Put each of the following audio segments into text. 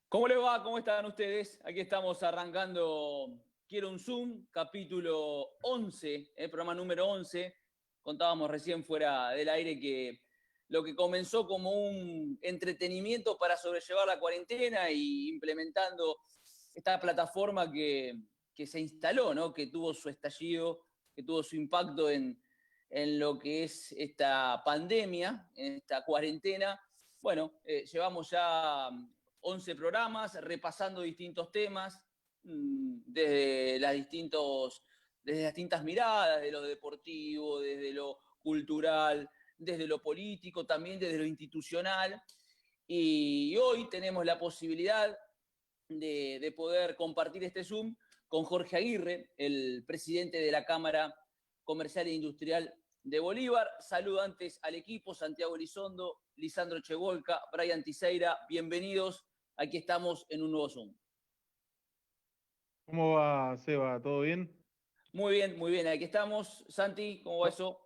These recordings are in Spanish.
¿Cómo les va? ¿Cómo están ustedes? Aquí estamos arrancando Quiero un Zoom, capítulo 11, programa número 11. Contábamos recién fuera del aire que lo que comenzó como un entretenimiento para sobrellevar la cuarentena y implementando esta plataforma que se instaló, ¿no? Que tuvo su estallido, que tuvo su impacto en lo que es esta pandemia, en esta cuarentena. Bueno, llevamos ya 11 programas repasando distintos temas desde las distintas miradas, de lo deportivo, desde lo cultural, desde lo político, también desde lo institucional. Y hoy tenemos la posibilidad de poder compartir este Zoom con Jorge Aguirre, el presidente de la Cámara Comercial e Industrial de Bolívar. Saludo antes al equipo, Santiago Elizondo, Lisandro Chevolca, Brian Tiseira, bienvenidos. Aquí estamos en un nuevo Zoom. ¿Cómo va, Seba? ¿Todo bien? Muy bien, aquí estamos. Santi, ¿cómo va eso?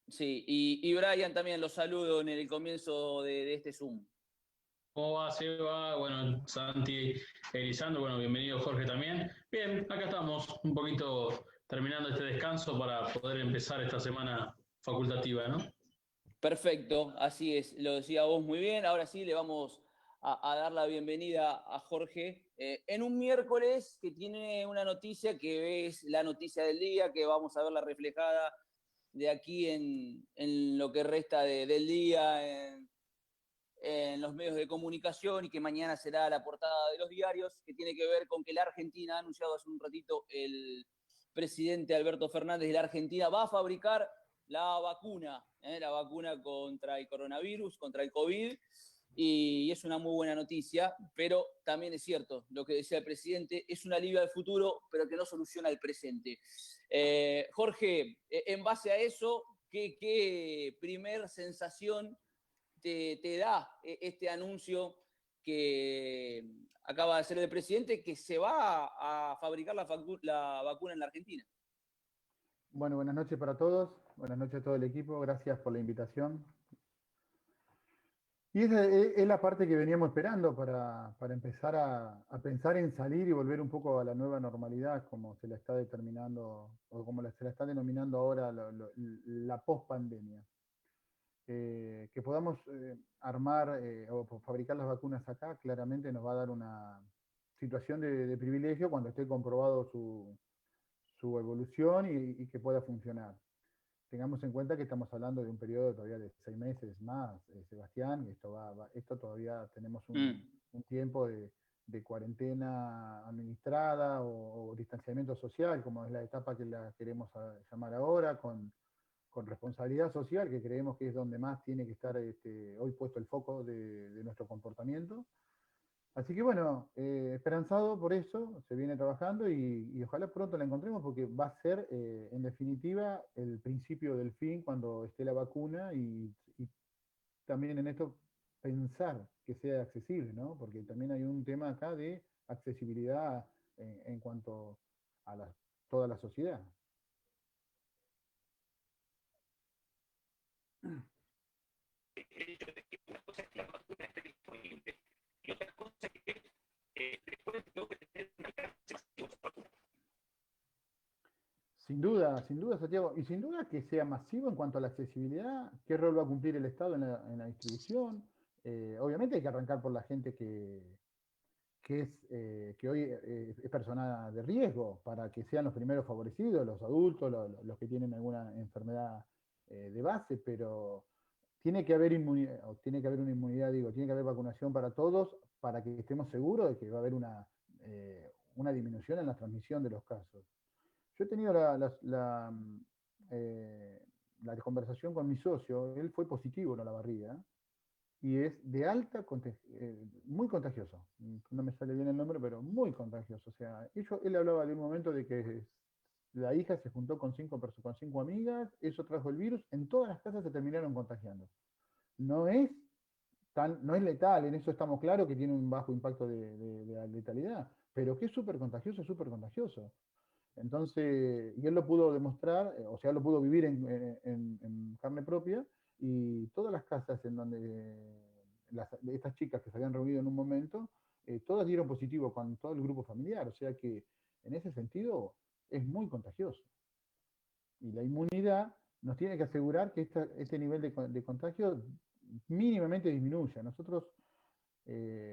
Sí, y Brian también los saludo en el comienzo de este Zoom. ¿Cómo va, Seba? Bueno, Santi, Elisandro, bueno, bienvenido Jorge también. Bien, acá estamos, un poquito terminando este descanso para poder empezar esta semana facultativa, ¿no? Perfecto, así es, lo decía vos muy bien. Ahora sí le vamos a dar la bienvenida a Jorge en un miércoles que tiene una noticia que es la noticia del día, que vamos a verla reflejada de aquí en lo que resta del día, en los medios de comunicación y que mañana será la portada de los diarios, que tiene que ver con que la Argentina, ha anunciado hace un ratito el presidente Alberto Fernández de la Argentina, va a fabricar la vacuna contra el coronavirus, contra el COVID, y es una muy buena noticia, pero también es cierto, lo que decía el presidente, es un alivio al futuro, pero que no soluciona el presente. Jorge, en base a eso, ¿qué primer sensación te da este anuncio que acaba de hacer el presidente, que se va a fabricar la vacuna en la Argentina? Bueno, buenas noches para todos, buenas noches a todo el equipo, gracias por la invitación. Y esa es la parte que veníamos esperando para empezar a pensar en salir y volver un poco a la nueva normalidad, como se la está determinando, o como se la está denominando ahora la post-pandemia. Que podamos armar o fabricar las vacunas acá, claramente nos va a dar una situación de privilegio cuando esté comprobado su evolución y que pueda funcionar. Tengamos en cuenta que estamos hablando de un periodo todavía de 6 meses más, Sebastián, y esto todavía tenemos un tiempo de cuarentena administrada o distanciamiento social, como es la etapa que la queremos llamar ahora, con responsabilidad social, que creemos que es donde más tiene que estar hoy puesto el foco de nuestro comportamiento. Así que bueno, esperanzado por eso, se viene trabajando y ojalá pronto la encontremos porque va a ser en definitiva el principio del fin cuando esté la vacuna y también en esto pensar que sea accesible, ¿no? Porque también hay un tema acá de accesibilidad en cuanto a toda la sociedad. El hecho de que una cosa es que la vacuna esté disponible y otra cosa es que después tengo que tener una cárcel. Sin duda, Santiago, y sin duda que sea masivo en cuanto a la accesibilidad, qué rol va a cumplir el Estado en la distribución. Obviamente hay que arrancar por la gente que hoy es persona de riesgo, para que sean los primeros favorecidos, los adultos, los que tienen alguna enfermedad de base, pero tiene que haber inmunidad, o tiene que haber una inmunidad, digo, tiene que haber vacunación para todos, para que estemos seguros de que va a haber una disminución en la transmisión de los casos. Yo he tenido eh, la conversación con mi socio, él fue positivo en la barriga, y es de muy contagioso. No me sale bien el nombre, pero muy contagioso. O sea, él hablaba de un momento de que la hija se juntó con cinco amigas, eso trajo el virus, en todas las casas se terminaron contagiando. No es no es letal, en eso estamos claros que tiene un bajo impacto de letalidad, pero que es súper contagioso, es súper contagioso. Entonces, y él lo pudo demostrar, o sea, lo pudo vivir en carne propia, y todas las casas en donde estas chicas que se habían reunido en un momento, todas dieron positivo con todo el grupo familiar, o sea que en ese sentido es muy contagioso. Y la inmunidad nos tiene que asegurar que este nivel de contagio mínimamente disminuya. Nosotros,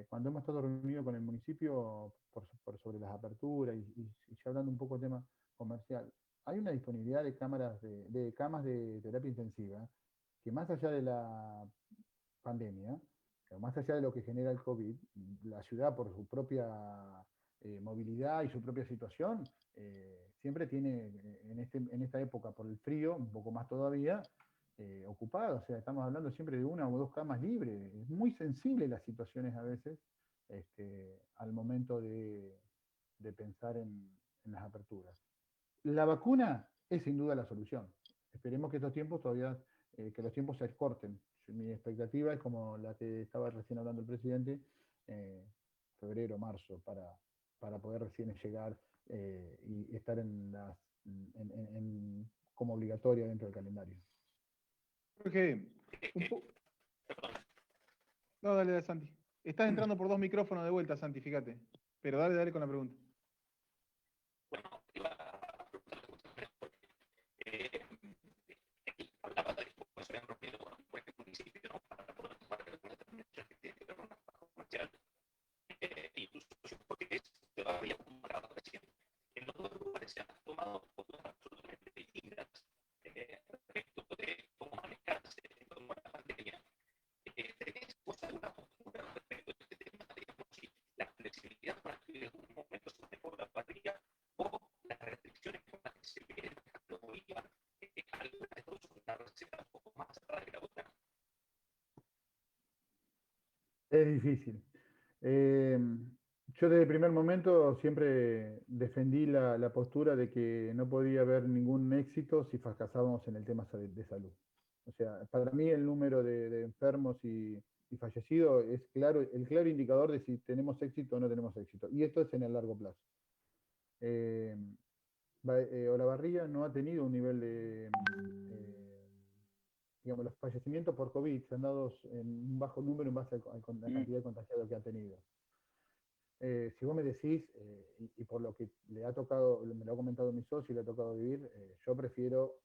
cuando hemos estado reunidos con el municipio sobre las aperturas y ya hablando un poco de tema comercial, hay una disponibilidad de camas de terapia intensiva que, más allá de la pandemia, más allá de lo que genera el COVID, la ciudad, por su propia movilidad y su propia situación, siempre tiene en esta época, por el frío, un poco más todavía, ocupado. O sea, estamos hablando siempre de una o dos camas libres. Es muy sensible las situaciones a veces, al momento de pensar en las aperturas. La vacuna es sin duda la solución. Esperemos que estos tiempos todavía, que los tiempos se acorten. Mi expectativa es como la que estaba recién hablando el presidente, febrero, marzo, para poder recién llegar y estar como obligatoria dentro del calendario. Jorge, no, dale, Santi. Estás entrando por 2 micrófonos de vuelta, Santi, fíjate. Pero dale con la pregunta. Bueno, iba a preguntarle justamente porque él hablaba de cómo se habían reunido con un buen municipio, ¿no? Para poder tomar alguna determinación que tiene que ver con una baja comercial. Y tu solución, porque es todavía como hablaba recién, en los dos lugares se han tomado posturas absolutamente distintas respecto de cómo manejarse con la pandemia. ¿Tenés vos alguna postura respecto de este tema, digamos, si la flexibilidad para que en algún momento se mejore la pandemia o las restricciones con las que se vienen dejando Bolívar, alguna de dos son una receta un poco más cerrada que la otra? Es difícil. Yo desde el primer momento siempre defendí la postura de que no podía haber ningún éxito si fracasábamos en el tema de salud. O sea, para mí el número de enfermos y fallecidos es el claro indicador de si tenemos éxito o no tenemos éxito. Y esto es en el largo plazo. Olavarría no ha tenido un nivel digamos, los fallecimientos por COVID se han dado en un bajo número en base a la cantidad de contagiados que ha tenido. Si vos me decís, y por lo que le ha tocado, me lo ha comentado mi socio y le ha tocado vivir, yo prefiero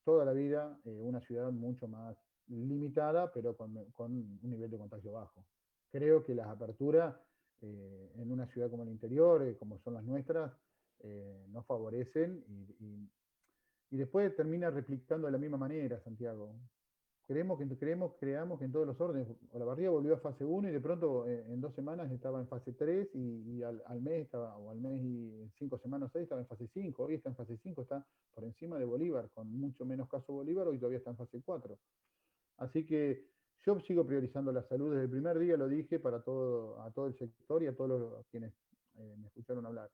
toda la vida una ciudad mucho más limitada, pero con un nivel de contagio bajo. Creo que las aperturas en una ciudad como el interior, como son las nuestras, no favorecen y después termina replicando de la misma manera, Santiago. Creamos que en todos los órdenes, Olavarría volvió a fase 1 y de pronto en 2 semanas estaba en fase 3 y al mes estaba, o al mes y en 5 semanas, 6 estaba en fase 5. Hoy está en fase 5, está por encima de Bolívar, con mucho menos caso Bolívar, hoy todavía está en fase 4. Así que yo sigo priorizando la salud. Desde el primer día lo dije a todo el sector y a todos quienes me escucharon hablar.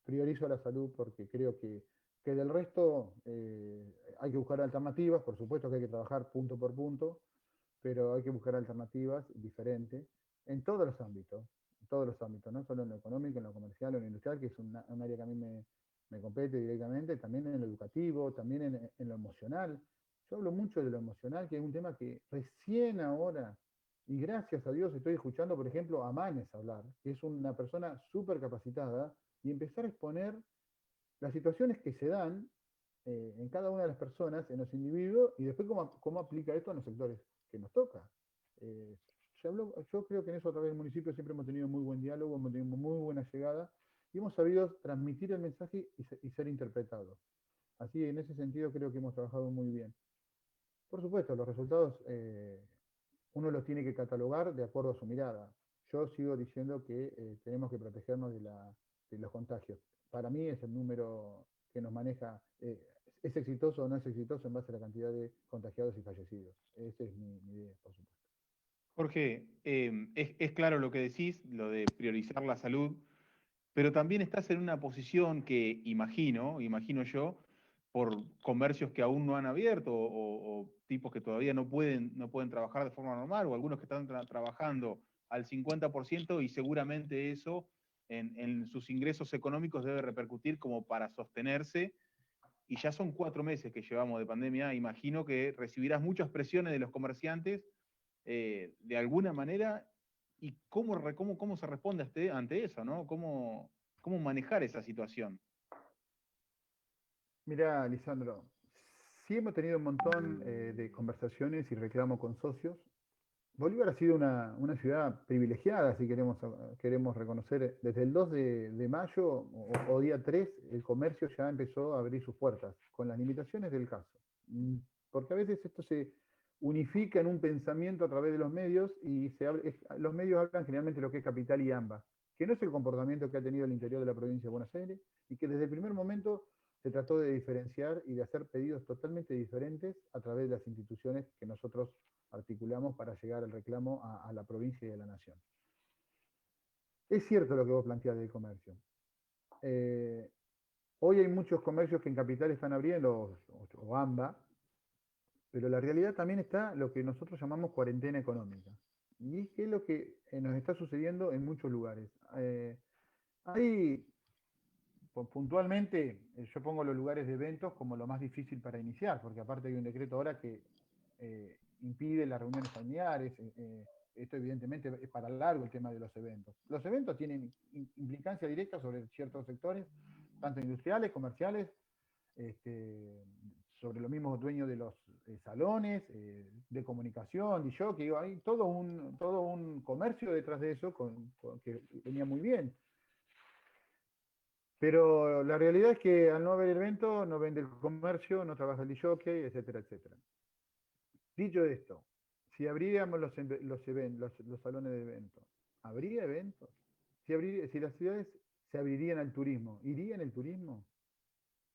Priorizo la salud porque creo que del resto hay que buscar alternativas, por supuesto que hay que trabajar punto por punto, pero hay que buscar alternativas diferentes en todos los ámbitos, no solo en lo económico, en lo comercial, en lo industrial, que es un área que a mí me compete directamente, también en lo educativo, también en lo emocional. Yo hablo mucho de lo emocional, que es un tema que recién ahora, y gracias a Dios estoy escuchando, por ejemplo, a Manes hablar, que es una persona súper capacitada, y empezar a exponer las situaciones que se dan en cada una de las personas, en los individuos, y después cómo aplica esto a los sectores que nos toca. Yo creo que en eso a través del municipio siempre hemos tenido muy buen diálogo, hemos tenido muy buena llegada, y hemos sabido transmitir el mensaje y ser interpretados. Así, en ese sentido, creo que hemos trabajado muy bien. Por supuesto, los resultados uno los tiene que catalogar de acuerdo a su mirada. Yo sigo diciendo que tenemos que protegernos de los contagios. Para mí es el número que nos maneja, es exitoso o no es exitoso en base a la cantidad de contagiados y fallecidos. Esa es mi idea, por supuesto. Jorge, es claro lo que decís, lo de priorizar la salud, pero también estás en una posición que imagino yo, por comercios que aún no han abierto o tipos que todavía no pueden trabajar de forma normal o algunos que están trabajando al 50% y seguramente eso en sus ingresos económicos debe repercutir como para sostenerse. Y ya son 4 meses que llevamos de pandemia. Imagino que recibirás muchas presiones de los comerciantes de alguna manera. ¿Y cómo se responde ante eso, ¿no? ¿Cómo manejar esa situación? Mira, Lisandro, sí hemos tenido un montón de conversaciones y reclamos con socios. Bolívar ha sido una ciudad privilegiada, si queremos reconocer. Desde el 2 de mayo o día 3, el comercio ya empezó a abrir sus puertas, con las limitaciones del caso. Porque a veces esto se unifica en un pensamiento a través de los medios y los medios hablan generalmente de lo que es capital y AMBA, que no es el comportamiento que ha tenido el interior de la provincia de Buenos Aires y que desde el primer momento se trató de diferenciar y de hacer pedidos totalmente diferentes a través de las instituciones que nosotros articulamos para llegar al reclamo a la provincia y a la nación. Es cierto lo que vos planteás del comercio. Hoy hay muchos comercios que en capital están abriendo, o AMBA, pero la realidad también está lo que nosotros llamamos cuarentena económica. Y es lo que nos está sucediendo en muchos lugares. Hay, puntualmente, yo pongo los lugares de eventos como lo más difícil para iniciar, porque aparte hay un decreto ahora que impide las reuniones familiares. Esto evidentemente es para largo el tema de los eventos. Los eventos tienen implicancia directa sobre ciertos sectores, tanto industriales, comerciales, sobre los mismos dueños de los salones, de comunicación, y yo que digo, hay todo un comercio detrás de eso que venía muy bien. Pero la realidad es que al no haber evento, no vende el comercio, no trabaja el jockey, etcétera, etcétera. Dicho esto, si abriríamos los salones de eventos, ¿habría eventos? Si las ciudades se abrirían al turismo, ¿irían el turismo?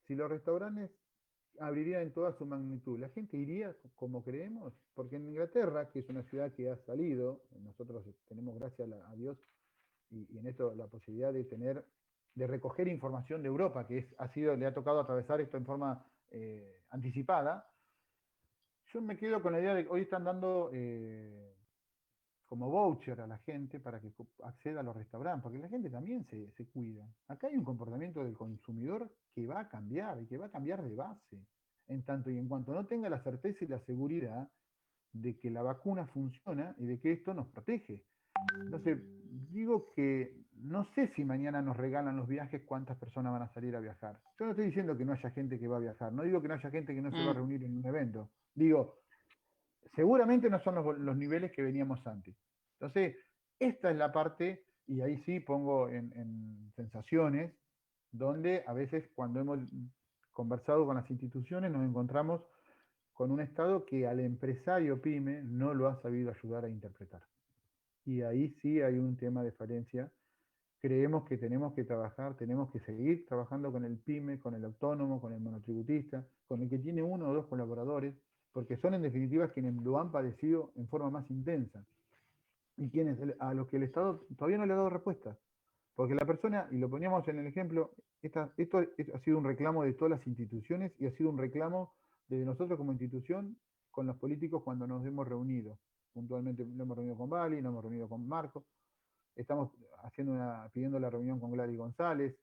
Si los restaurantes abrirían en toda su magnitud, ¿la gente iría como creemos? Porque en Inglaterra, que es una ciudad que ha salido, nosotros tenemos, gracias a Dios, y en esto la posibilidad de recoger información de Europa, que le ha tocado atravesar esto en forma anticipada. Yo me quedo con la idea de que hoy están dando como voucher a la gente para que acceda a los restaurantes, porque la gente también se cuida. Acá hay un comportamiento del consumidor que va a cambiar y que va a cambiar de base, en tanto y en cuanto no tenga la certeza y la seguridad de que la vacuna funciona y de que esto nos protege. Entonces, digo que no sé si mañana nos regalan los viajes, cuántas personas van a salir a viajar. Yo no estoy diciendo que no haya gente que va a viajar, no digo que no haya gente que no se va a reunir en un evento. Digo, seguramente no son los niveles que veníamos antes. Entonces, esta es la parte, y ahí sí pongo en sensaciones, donde a veces cuando hemos conversado con las instituciones nos encontramos con un Estado que al empresario PYME no lo ha sabido ayudar a interpretar. Y ahí sí hay un tema de falencia. Creemos que tenemos que trabajar, tenemos que seguir trabajando con el PYME, con el autónomo, con el monotributista, con el que tiene 1 o 2 colaboradores, porque son en definitiva quienes lo han padecido en forma más intensa y a los que el Estado todavía no le ha dado respuesta. Porque la persona, y lo poníamos en el ejemplo, esto ha sido un reclamo de todas las instituciones y ha sido un reclamo de nosotros como institución con los políticos cuando nos hemos reunido. Puntualmente nos hemos reunido con Bali, nos hemos reunido con Marco, estamos pidiendo la reunión con Gladys González,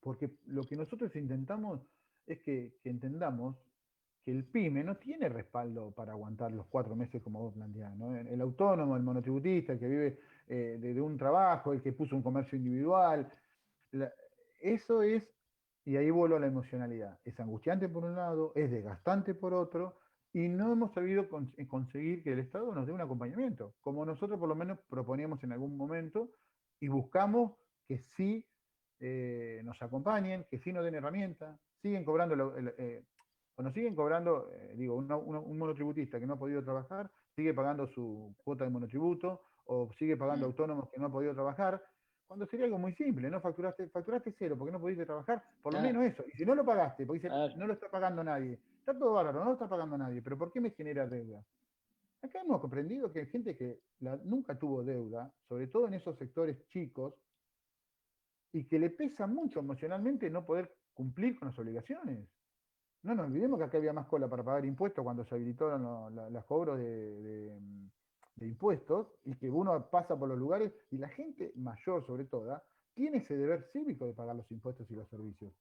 porque lo que nosotros intentamos es que entendamos que el PYME no tiene respaldo para aguantar los 4 meses como vos planteás, ¿no? El autónomo, el monotributista, el que vive de un trabajo, el que puso un comercio individual, eso es, y ahí vuelvo a la emocionalidad, es angustiante por un lado, es desgastante por otro, y no hemos sabido conseguir que el Estado nos dé un acompañamiento, como nosotros por lo menos proponíamos en algún momento, y buscamos que sí nos acompañen, que sí nos den herramientas, siguen cobrando, nos siguen cobrando, digo, un monotributista que no ha podido trabajar, sigue pagando su cuota de monotributo, o sigue pagando autónomos que no ha podido trabajar, cuando sería algo muy simple, ¿no? Facturaste 0 porque no pudiste trabajar, por lo menos eso. Y si no lo pagaste, porque no lo está pagando nadie, está todo bárbaro, no lo está pagando nadie, pero ¿por qué me genera deuda? Acá hemos comprendido que hay gente que nunca tuvo deuda, sobre todo en esos sectores chicos, y que le pesa mucho emocionalmente no poder cumplir con las obligaciones. No nos olvidemos que acá había más cola para pagar impuestos cuando se habilitaron los cobros de de impuestos y que uno pasa por los lugares y la gente mayor sobre todo tiene ese deber cívico de pagar los impuestos y los servicios.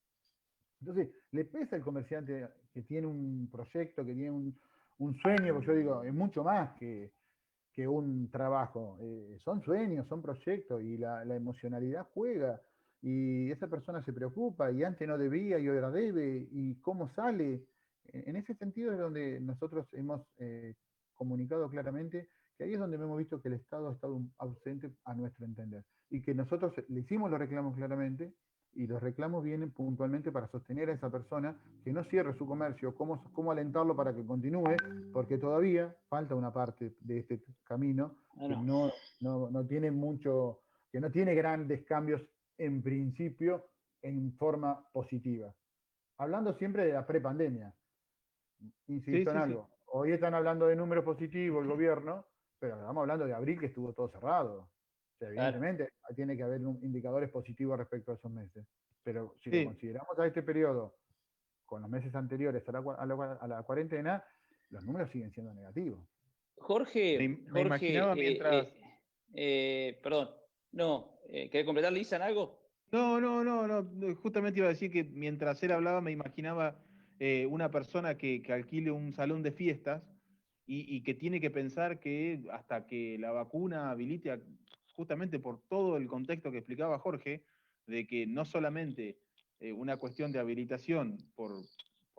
Entonces, le pesa al comerciante que tiene un proyecto, que tiene un sueño, porque yo digo, es mucho más que un trabajo. Son sueños, son proyectos y la emocionalidad juega y esa persona se preocupa y antes no debía y ahora debe y cómo sale. En ese sentido es donde nosotros hemos comunicado claramente que ahí es donde hemos visto que el Estado ha estado ausente a nuestro entender y que nosotros le hicimos los reclamos claramente y los reclamos vienen puntualmente para sostener a esa persona que no cierre su comercio, cómo alentarlo para que continúe, porque todavía falta una parte de este camino que no tiene mucho, que no tiene grandes cambios en principio en forma positiva. Hablando siempre de la prepandemia, insisto en algo, hoy están hablando de números positivos el gobierno, pero estamos hablando de abril que estuvo todo cerrado. O sea, evidentemente tiene que haber indicadores positivos respecto a esos meses. Pero si lo consideramos a este periodo con los meses anteriores a la cuarentena, los números siguen siendo negativos. Jorge, me imaginaba mientras... perdón, ¿querés completar, Lisa, en algo? No, justamente iba a decir que mientras él hablaba me imaginaba una persona que alquile un salón de fiestas y que tiene que pensar que hasta que la vacuna habilite, justamente por todo el contexto que explicaba Jorge, de que no solamente una cuestión de habilitación por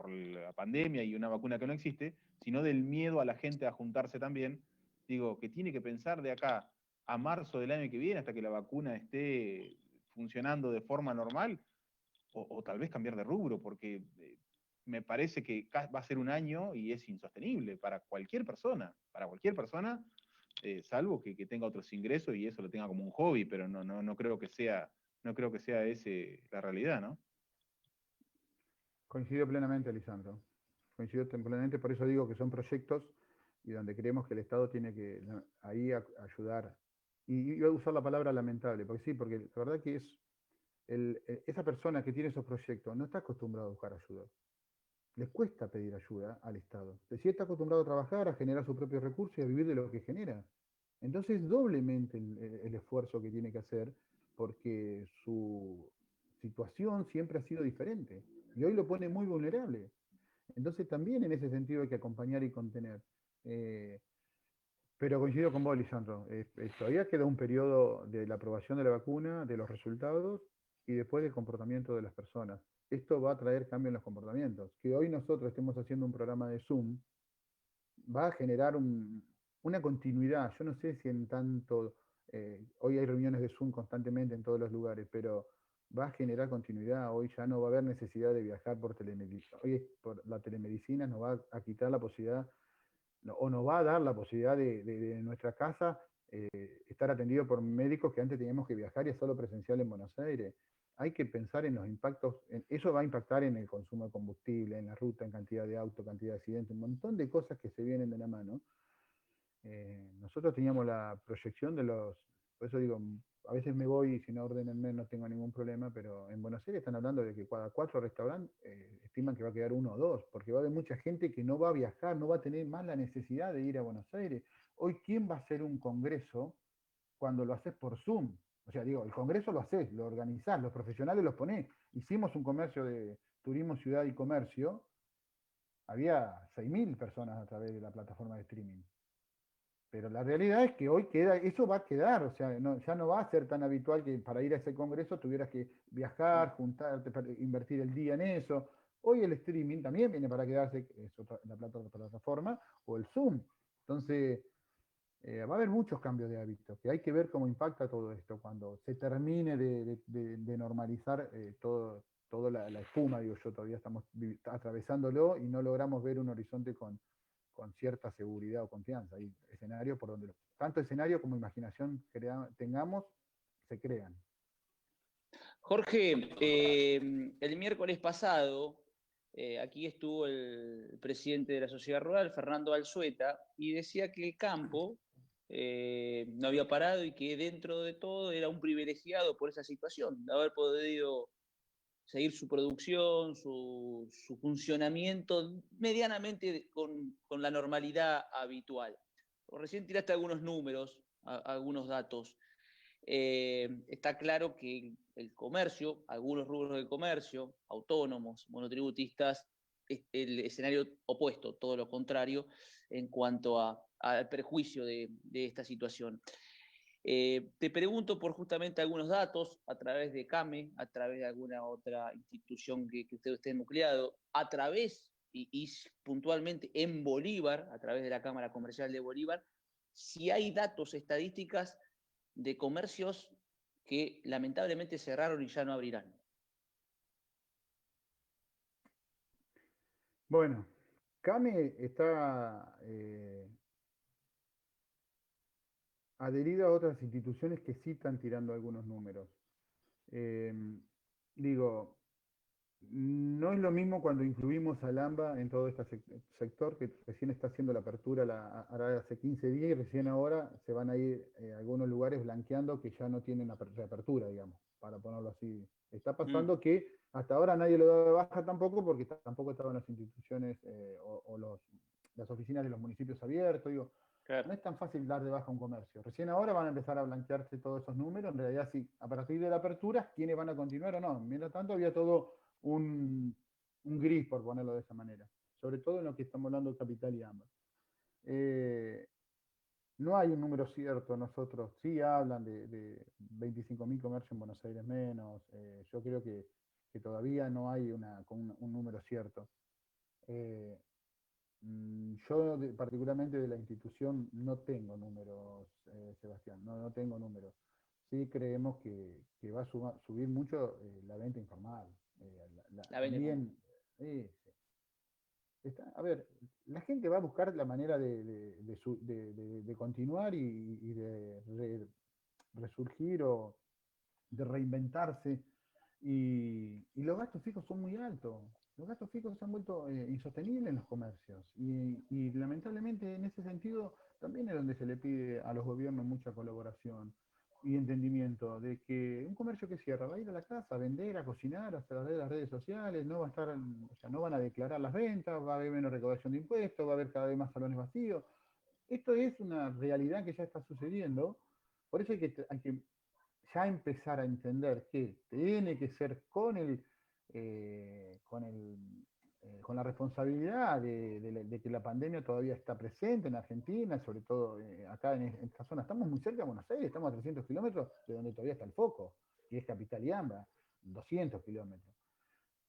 la pandemia y una vacuna que no existe, sino del miedo a la gente a juntarse también, digo, que tiene que pensar de acá a marzo del año que viene, hasta que la vacuna esté funcionando de forma normal, o tal vez cambiar de rubro, porque me parece que va a ser un año y es insostenible para cualquier persona, salvo que tenga otros ingresos y eso lo tenga como un hobby, pero no creo que sea, ese la realidad, ¿no? Coincido plenamente, Lisandro. Coincido plenamente, por eso digo que son proyectos y donde creemos que el Estado tiene que ahí ayudar. Y iba a usar la palabra lamentable, porque sí, porque la verdad que esa persona que tiene esos proyectos no está acostumbrada a buscar ayuda. Les cuesta pedir ayuda al Estado. Si está acostumbrado a trabajar, a generar sus propios recursos y a vivir de lo que genera. Entonces, doblemente el esfuerzo que tiene que hacer, porque su situación siempre ha sido diferente. Y hoy lo pone muy vulnerable. Entonces, también en ese sentido hay que acompañar y contener. Pero coincido con vos, Lisandro. Todavía queda un periodo de la aprobación de la vacuna, de los resultados y después del comportamiento de las personas. Esto va a traer cambio en los comportamientos. Que hoy nosotros estemos haciendo un programa de Zoom va a generar una continuidad. Yo no sé si en tanto, hoy hay reuniones de Zoom constantemente en todos los lugares, pero va a generar continuidad. Hoy ya no va a haber necesidad de viajar por telemedicina. Hoy por la telemedicina nos va a quitar la posibilidad o nos va a dar la posibilidad de nuestra casa estar atendido por médicos que antes teníamos que viajar y es solo presencial en Buenos Aires. Hay que pensar en los impactos, eso va a impactar en el consumo de combustible, en la ruta, en cantidad de autos, cantidad de accidentes, un montón de cosas que se vienen de la mano. Nosotros teníamos la proyección de por eso digo, a veces me voy y si no ordenenme no tengo ningún problema, pero en Buenos Aires están hablando de que cada 4 restaurantes estiman que va a quedar 1 o 2, porque va a haber mucha gente que no va a viajar, no va a tener más la necesidad de ir a Buenos Aires. Hoy, ¿quién va a hacer un congreso cuando lo haces por Zoom? O sea, digo, el congreso lo haces, lo organizás, los profesionales los ponés. Hicimos un comercio de turismo, ciudad y comercio, había 6.000 personas a través de la plataforma de streaming. Pero la realidad es que hoy eso va a quedar, o sea, ya no va a ser tan habitual que para ir a ese congreso tuvieras que viajar, juntarte, invertir el día en eso. Hoy el streaming también viene para quedarse, la plataforma o el Zoom. Entonces, va a haber muchos cambios de hábitos, que hay que ver cómo impacta todo esto cuando se termine de normalizar toda la espuma, digo yo, todavía estamos atravesándolo y no logramos ver un horizonte con cierta seguridad o confianza. Hay escenarios por donde tanto escenario como imaginación tengamos, se crean. Jorge, el miércoles pasado, aquí estuvo el presidente de la Sociedad Rural, Fernando Alzueta, y decía que el campo no había parado y que dentro de todo era un privilegiado por esa situación, de haber podido seguir su producción, su funcionamiento medianamente con la normalidad habitual. recién tiraste algunos números, algunos datos. Está claro que el comercio, algunos rubros del comercio, autónomos, monotributistas, es el escenario opuesto, todo lo contrario, en cuanto al perjuicio de esta situación. Te pregunto por justamente algunos datos a través de CAME, a través de alguna otra institución que usted esté nucleado, a través y puntualmente en Bolívar, a través de la Cámara Comercial de Bolívar, si hay datos, estadísticas de comercios que lamentablemente cerraron y ya no abrirán. Bueno, CAME está adherido a otras instituciones que sí están tirando algunos números. Eh, digo, no es lo mismo cuando incluimos al AMBA en todo este sector, que recién está haciendo la apertura ahora hace 15 días y recién ahora se van a ir algunos lugares blanqueando que ya no tienen reapertura, digamos, para ponerlo así. Está pasando que hasta ahora nadie lo da de baja tampoco porque tampoco estaban las instituciones las oficinas de los municipios abiertos, digo. Claro. No es tan fácil dar de baja un comercio. Recién ahora van a empezar a blanquearse todos esos números. En realidad, sí, a partir de la apertura, quiénes van a continuar o no. Mientras tanto, había todo un gris, por ponerlo de esa manera. Sobre todo en lo que estamos hablando de Capital y AMBA. No hay un número cierto. Nosotros sí hablan de 25.000 comercios en Buenos Aires menos. Yo creo que todavía no hay un número cierto. Yo particularmente de la institución no tengo números, Sebastián, no tengo números. Sí creemos que va a subir mucho la venta informal. La venta también, sí. A ver, la gente va a buscar la manera de continuar y de resurgir o de reinventarse. Y los gastos fijos son muy altos. Los gastos fijos se han vuelto insostenibles en los comercios. Y lamentablemente en ese sentido también es donde se le pide a los gobiernos mucha colaboración y entendimiento de que un comercio que cierra va a ir a la casa a vender, a cocinar, a través de las redes sociales, no va a estar, o sea, no van a declarar las ventas, va a haber menos recaudación de impuestos, va a haber cada vez más salones vacíos. Esto es una realidad que ya está sucediendo. Por eso hay que ya empezar a entender que tiene que ser con la responsabilidad de que la pandemia todavía está presente en Argentina, sobre todo acá en esta zona. Estamos muy cerca de Buenos Aires, estamos a 300 kilómetros de donde todavía está el foco, y es Capital y AMBA, 200 kilómetros.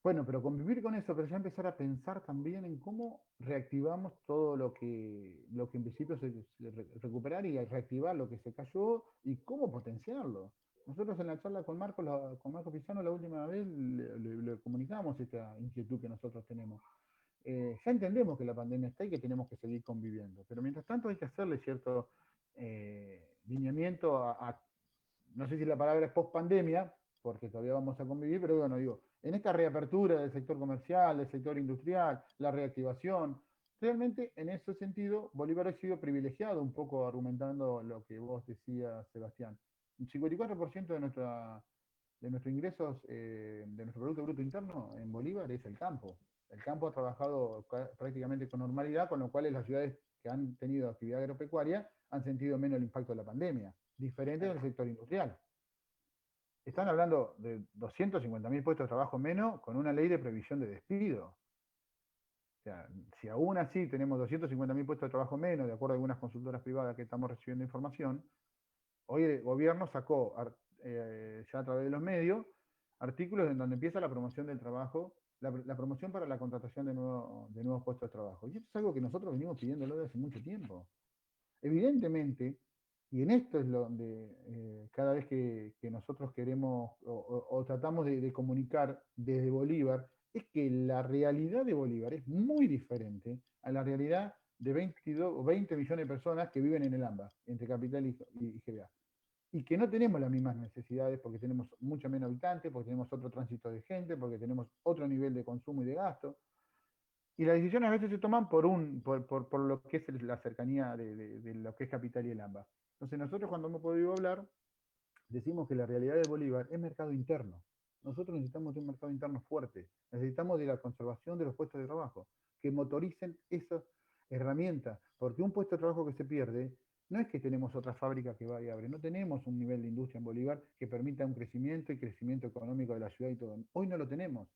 Bueno, pero convivir con eso, pero ya empezar a pensar también en cómo reactivamos todo lo que en principio recuperar y reactivar lo que se cayó y cómo potenciarlo. Nosotros en la charla con Marco Pisano la última vez le comunicamos esta inquietud que nosotros tenemos. Ya entendemos que la pandemia está y que tenemos que seguir conviviendo, pero mientras tanto hay que hacerle cierto lineamiento no sé si la palabra es post-pandemia, porque todavía vamos a convivir, pero bueno, digo, en esta reapertura del sector comercial, del sector industrial, la reactivación, realmente en ese sentido Bolívar ha sido privilegiado, un poco argumentando lo que vos decías, Sebastián. Un 54% de nuestros ingresos, de nuestro Producto Bruto Interno en Bolívar es el campo. El campo ha trabajado prácticamente con normalidad, con lo cual las ciudades que han tenido actividad agropecuaria han sentido menos el impacto de la pandemia, diferente del sector industrial. Están hablando de 250.000 puestos de trabajo menos con una ley de previsión de despido. O sea, si aún así tenemos 250.000 puestos de trabajo menos, de acuerdo a algunas consultoras privadas que estamos recibiendo información, hoy el gobierno sacó, ya a través de los medios, artículos en donde empieza la promoción del trabajo, la promoción para la contratación de nuevos puestos de trabajo. Y esto es algo que nosotros venimos pidiéndolo desde hace mucho tiempo. Evidentemente, y en esto es donde cada vez que nosotros queremos o tratamos de comunicar desde Bolívar, es que la realidad de Bolívar es muy diferente a la realidad de 22 o 20 millones de personas que viven en el AMBA, entre Capital y GBA. Y que no tenemos las mismas necesidades porque tenemos mucho menos habitantes, porque tenemos otro tránsito de gente, porque tenemos otro nivel de consumo y de gasto. Y las decisiones a veces se toman por lo que es la cercanía de lo que es Capital y el AMBA. Entonces nosotros cuando hemos podido hablar, decimos que la realidad de Bolívar es mercado interno. Nosotros necesitamos de un mercado interno fuerte, necesitamos de la conservación de los puestos de trabajo, que motoricen herramienta, porque un puesto de trabajo que se pierde, no es que tenemos otra fábrica que va y abre, no tenemos un nivel de industria en Bolívar que permita un crecimiento y crecimiento económico de la ciudad y todo. Hoy no lo tenemos.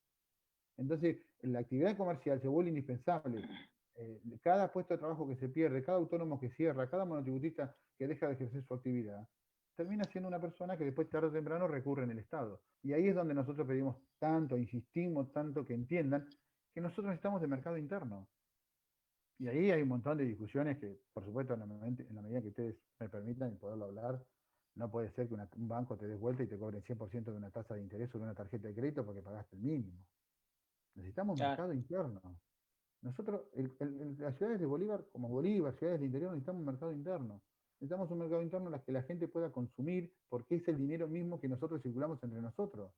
Entonces, la actividad comercial se vuelve indispensable. Cada puesto de trabajo que se pierde, cada autónomo que cierra, cada monotributista que deja de ejercer su actividad, termina siendo una persona que después tarde o temprano recurre en el Estado. Y ahí es donde nosotros pedimos tanto, insistimos tanto que entiendan que nosotros necesitamos de mercado interno. Y ahí hay un montón de discusiones que, por supuesto, en la medida que ustedes me permitan y poderlo hablar, no puede ser que un banco te dé vuelta y te cobre el 100% de una tasa de interés sobre una tarjeta de crédito porque pagaste el mínimo. Necesitamos Claro. mercado interno. Nosotros, las ciudades de Bolívar, como Bolívar, ciudades del interior, necesitamos un mercado interno. Necesitamos un mercado interno en el que la gente pueda consumir, porque es el dinero mismo que nosotros circulamos entre nosotros.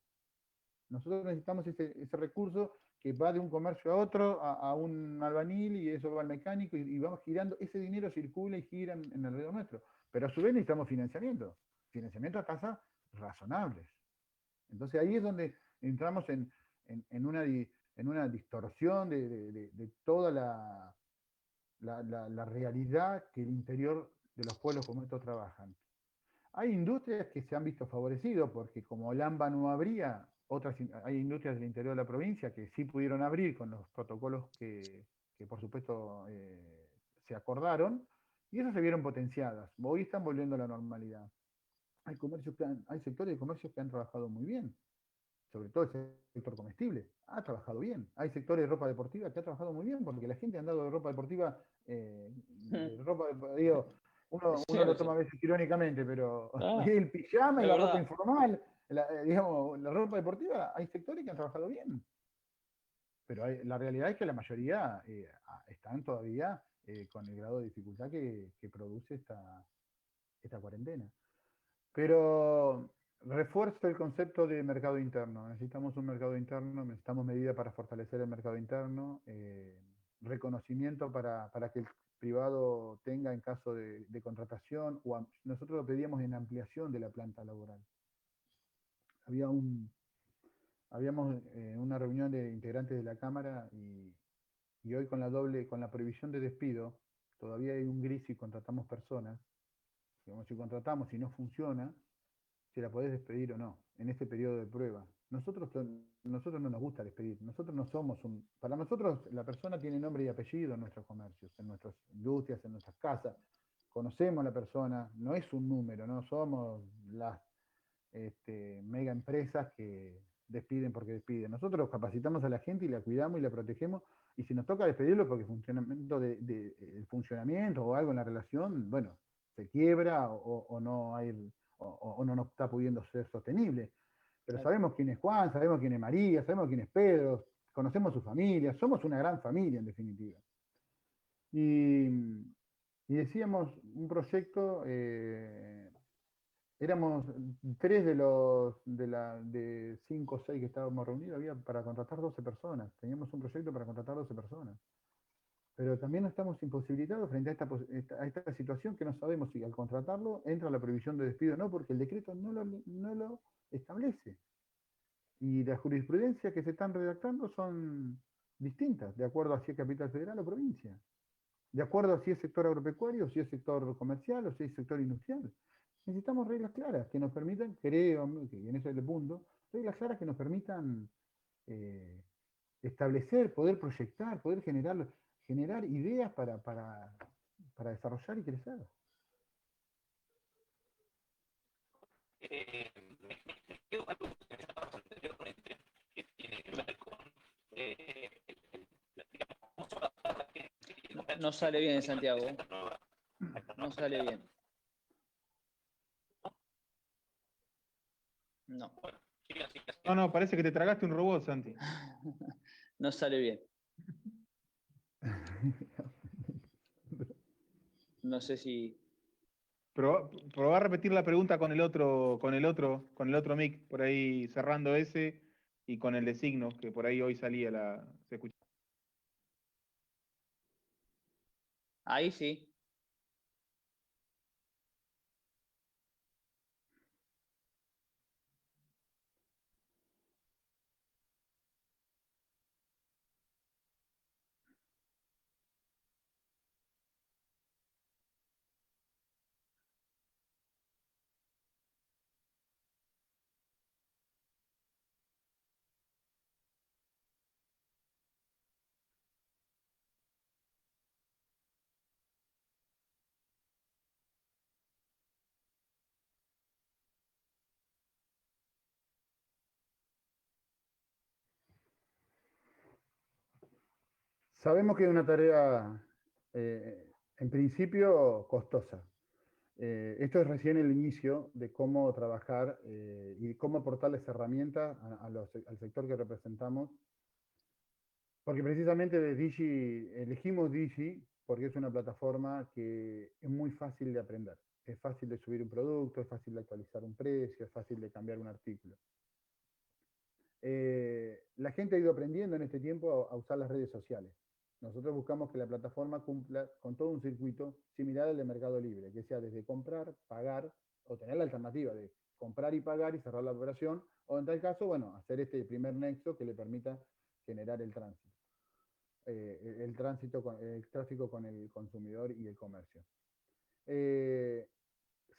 Nosotros necesitamos ese recurso que va de un comercio a otro, a un albañil, y eso va al mecánico, y vamos girando. Ese dinero circula y gira en alrededor nuestro. Pero a su vez necesitamos financiamiento a tasas razonables. Entonces ahí es donde entramos en una distorsión de toda la realidad que el interior de los pueblos como estos trabajan. Hay industrias que se han visto favorecidos porque como Lamba no habría, hay industrias del interior de la provincia que sí pudieron abrir con los protocolos que por supuesto se acordaron y esas se vieron potenciadas. Hoy están volviendo a la normalidad. Hay sectores de comercios que han trabajado muy bien, sobre todo el sector comestible, ha trabajado bien. Hay sectores de ropa deportiva que ha trabajado muy bien, porque la gente ha andado de ropa deportiva, digo, Es uno lo cierto. toma a veces irónicamente, pero Ah, el pijama y es la ropa verdad. informal, digamos, la ropa deportiva, hay sectores que han trabajado bien. Pero la realidad es que la mayoría están todavía con el grado de dificultad que produce esta cuarentena. Pero refuerzo el concepto de mercado interno. Necesitamos un mercado interno, necesitamos medidas para fortalecer el mercado interno, reconocimiento para que el privado tenga en caso de contratación, nosotros lo pedíamos en ampliación de la planta laboral. Habíamos una reunión de integrantes de la Cámara y hoy con la prohibición de despido, todavía hay un gris si contratamos personas. Digamos, si contratamos y no funciona, si la podés despedir o no, en este periodo de prueba. Nosotros no nos gusta despedir, nosotros no somos para nosotros la persona tiene nombre y apellido en nuestros comercios, en nuestras industrias, en nuestras casas, conocemos a la persona, no es un número, no somos las mega empresas que despiden porque despiden. Nosotros capacitamos a la gente y la cuidamos y la protegemos, y si nos toca despedirlo porque el funcionamiento o algo en la relación, bueno, se quiebra o no hay o no nos está pudiendo ser sostenible. Pero Claro. sabemos quién es Juan, sabemos quién es María, sabemos quién es Pedro, conocemos su familia, somos una gran familia en definitiva. Y, y decíamos, un proyecto, éramos 3 de 5 o 6 que estábamos reunidos, había para contratar 12 personas, teníamos un proyecto para contratar 12 personas. Pero también no estamos imposibilitados frente a esta situación que no sabemos si al contratarlo entra la prohibición de despido o no, porque el decreto no lo establece. Y las jurisprudencias que se están redactando son distintas, de acuerdo a si es capital federal o provincia. De acuerdo a si es sector agropecuario, si es sector comercial o si es sector industrial. Necesitamos reglas claras que nos permitan, creo, que en ese es el punto, reglas claras que nos permitan establecer, poder proyectar, poder generar ideas para desarrollar y crecer. Me quedo algo que mencionabas anteriormente, que tiene que ver con, digamos, cómo se va a adaptar la gente y el comercio No sale bien, a Santiago. esta nueva No sale realidad. bien. No. Bueno, sigan. No, parece que te tragaste un robot, Santi. No sale bien. No sé si. Probá a repetir la pregunta con el otro mic, por ahí cerrando ese y con el de signos, que por ahí hoy se escuchaba. Ahí sí. Sabemos que es una tarea, en principio, costosa. Esto es recién el inicio de cómo trabajar y cómo aportarles herramientas al sector que representamos, porque precisamente de Digi, elegimos Digi porque es una plataforma que es muy fácil de aprender. Es fácil de subir un producto, es fácil de actualizar un precio, es fácil de cambiar un artículo. La gente ha ido aprendiendo en este tiempo a usar las redes sociales. Nosotros buscamos que la plataforma cumpla con todo un circuito similar al de Mercado Libre, que sea desde comprar, pagar, o tener la alternativa de comprar y pagar y cerrar la operación, o en tal caso, bueno, hacer este primer nexo que le permita generar el tránsito. El tráfico con el consumidor y el comercio.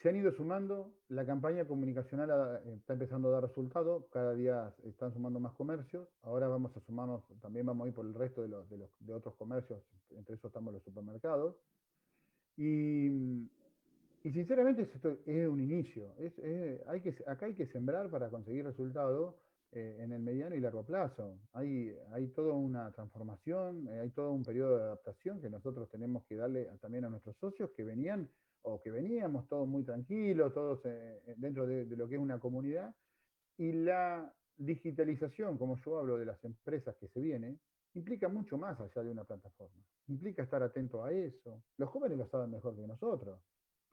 Se han ido sumando, la campaña comunicacional está empezando a dar resultados, cada día están sumando más comercios, ahora vamos a sumarnos, también vamos a ir por el resto de otros comercios, entre esos estamos los supermercados, y sinceramente esto es un inicio, acá hay que sembrar para conseguir resultados en el mediano y largo plazo. Hay toda una transformación, hay todo un periodo de adaptación que nosotros tenemos que darle también a nuestros socios que venían o que veníamos todos muy tranquilos, todos dentro de lo que es una comunidad, y la digitalización, como yo hablo de las empresas que se vienen, implica mucho más allá de una plataforma. Implica estar atento a eso. Los jóvenes lo saben mejor que nosotros.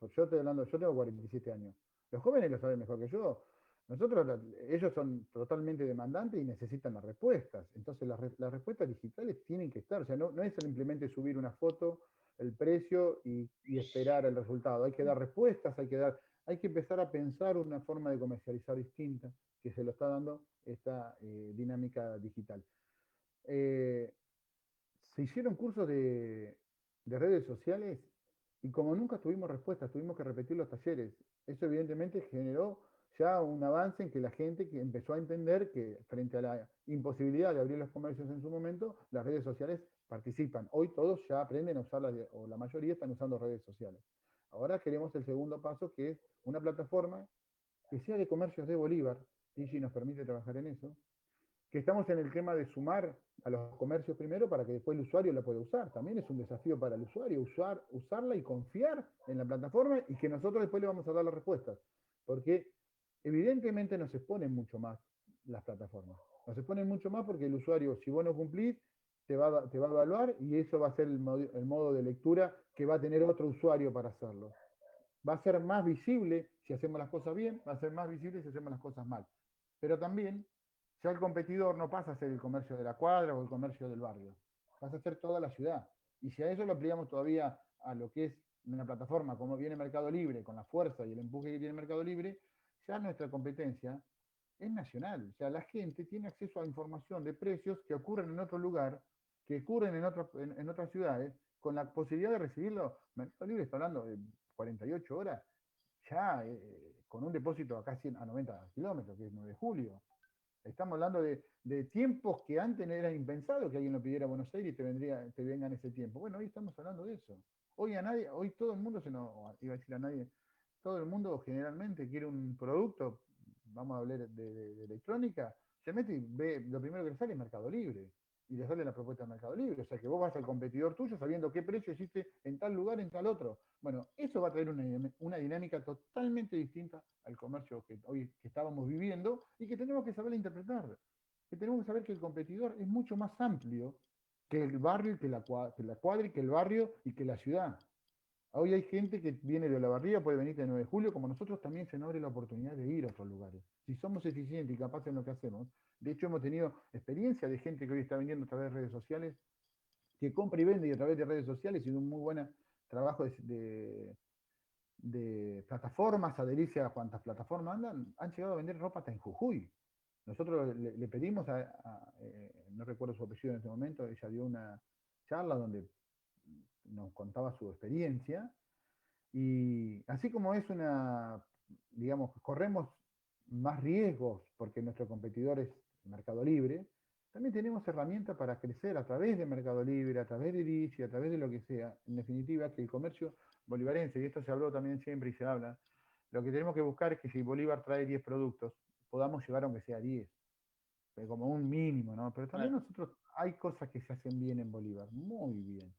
Pues yo estoy hablando, yo tengo 47 años. Los jóvenes lo saben mejor que yo. Ellos son totalmente demandantes y necesitan las respuestas. Entonces las respuestas digitales tienen que estar. O sea, no es simplemente subir una foto, el precio y esperar el resultado. Hay que dar respuestas, hay que empezar a pensar una forma de comercializar distinta que se lo está dando esta dinámica digital. Se hicieron cursos de redes sociales y como nunca tuvimos respuestas, tuvimos que repetir los talleres. Eso evidentemente generó ya un avance en que la gente que empezó a entender que frente a la imposibilidad de abrir los comercios en su momento, las redes sociales participan. Hoy todos ya aprenden a usarlas, o la mayoría están usando redes sociales. Ahora queremos el segundo paso, que es una plataforma que sea de comercios de Bolívar, Digi nos permite trabajar en eso, que estamos en el tema de sumar a los comercios primero para que después el usuario la pueda usar. También es un desafío para el usuario usarla y confiar en la plataforma y que nosotros después le vamos a dar las respuestas. Porque evidentemente nos exponen mucho más las plataformas. Nos exponen mucho más porque el usuario, si vos no cumplís, te va a evaluar y eso va a ser el modo de lectura que va a tener otro usuario para hacerlo. Va a ser más visible si hacemos las cosas bien, va a ser más visible si hacemos las cosas mal. Pero también, ya el competidor no pasa a ser el comercio de la cuadra o el comercio del barrio, pasa a ser toda la ciudad. Y si a eso lo ampliamos todavía a lo que es una plataforma como viene Mercado Libre, con la fuerza y el empuje que tiene Mercado Libre, ya nuestra competencia es nacional. O sea, la gente tiene acceso a información de precios que ocurren en otro lugar, que ocurren en otras ciudades, con la posibilidad de recibirlo. Mercado Libre está hablando de 48 horas, ya con un depósito a casi a 90 kilómetros, que es 9 de julio. Estamos hablando de tiempos que antes era impensado que alguien lo pidiera a Buenos Aires y te venga en ese tiempo. Bueno, hoy estamos hablando de eso. Hoy todo el mundo iba a decir a nadie, todo el mundo generalmente quiere un producto, vamos a hablar de electrónica, se mete y ve, lo primero que le sale es Mercado Libre. Y le sale la propuesta de Mercado Libre. O sea que vos vas al competidor tuyo sabiendo qué precio hiciste en tal lugar, en tal otro. Bueno, eso va a traer una dinámica totalmente distinta al comercio que hoy que estábamos viviendo y que tenemos que saber interpretar. Que tenemos que saber que el competidor es mucho más amplio que el barrio, que la cuadra, que el barrio y que la ciudad. Hoy hay gente que viene de Olavarría, puede venir de 9 de julio, como nosotros también se nos abre la oportunidad de ir a otros lugares. Si somos eficientes y capaces en lo que hacemos, de hecho hemos tenido experiencia de gente que hoy está vendiendo a través de redes sociales, que compra y vende y a través de redes sociales y de un muy buen trabajo de plataformas, adherirse a cuantas plataformas andan, han llegado a vender ropa hasta en Jujuy. Nosotros le pedimos no recuerdo su apellido en este momento, ella dio una charla donde nos contaba su experiencia, y así como es digamos, corremos más riesgos porque nuestro competidor es Mercado Libre, también tenemos herramientas para crecer a través de Mercado Libre, a través de Digi, a través de lo que sea. En definitiva, que el comercio bolivarense, y esto se habló también siempre y se habla, lo que tenemos que buscar es que si Bolívar trae 10 productos, podamos llevar aunque sea 10. como un mínimo, ¿no? Pero también Claro. nosotros hay cosas que se hacen bien en Bolívar, muy bien.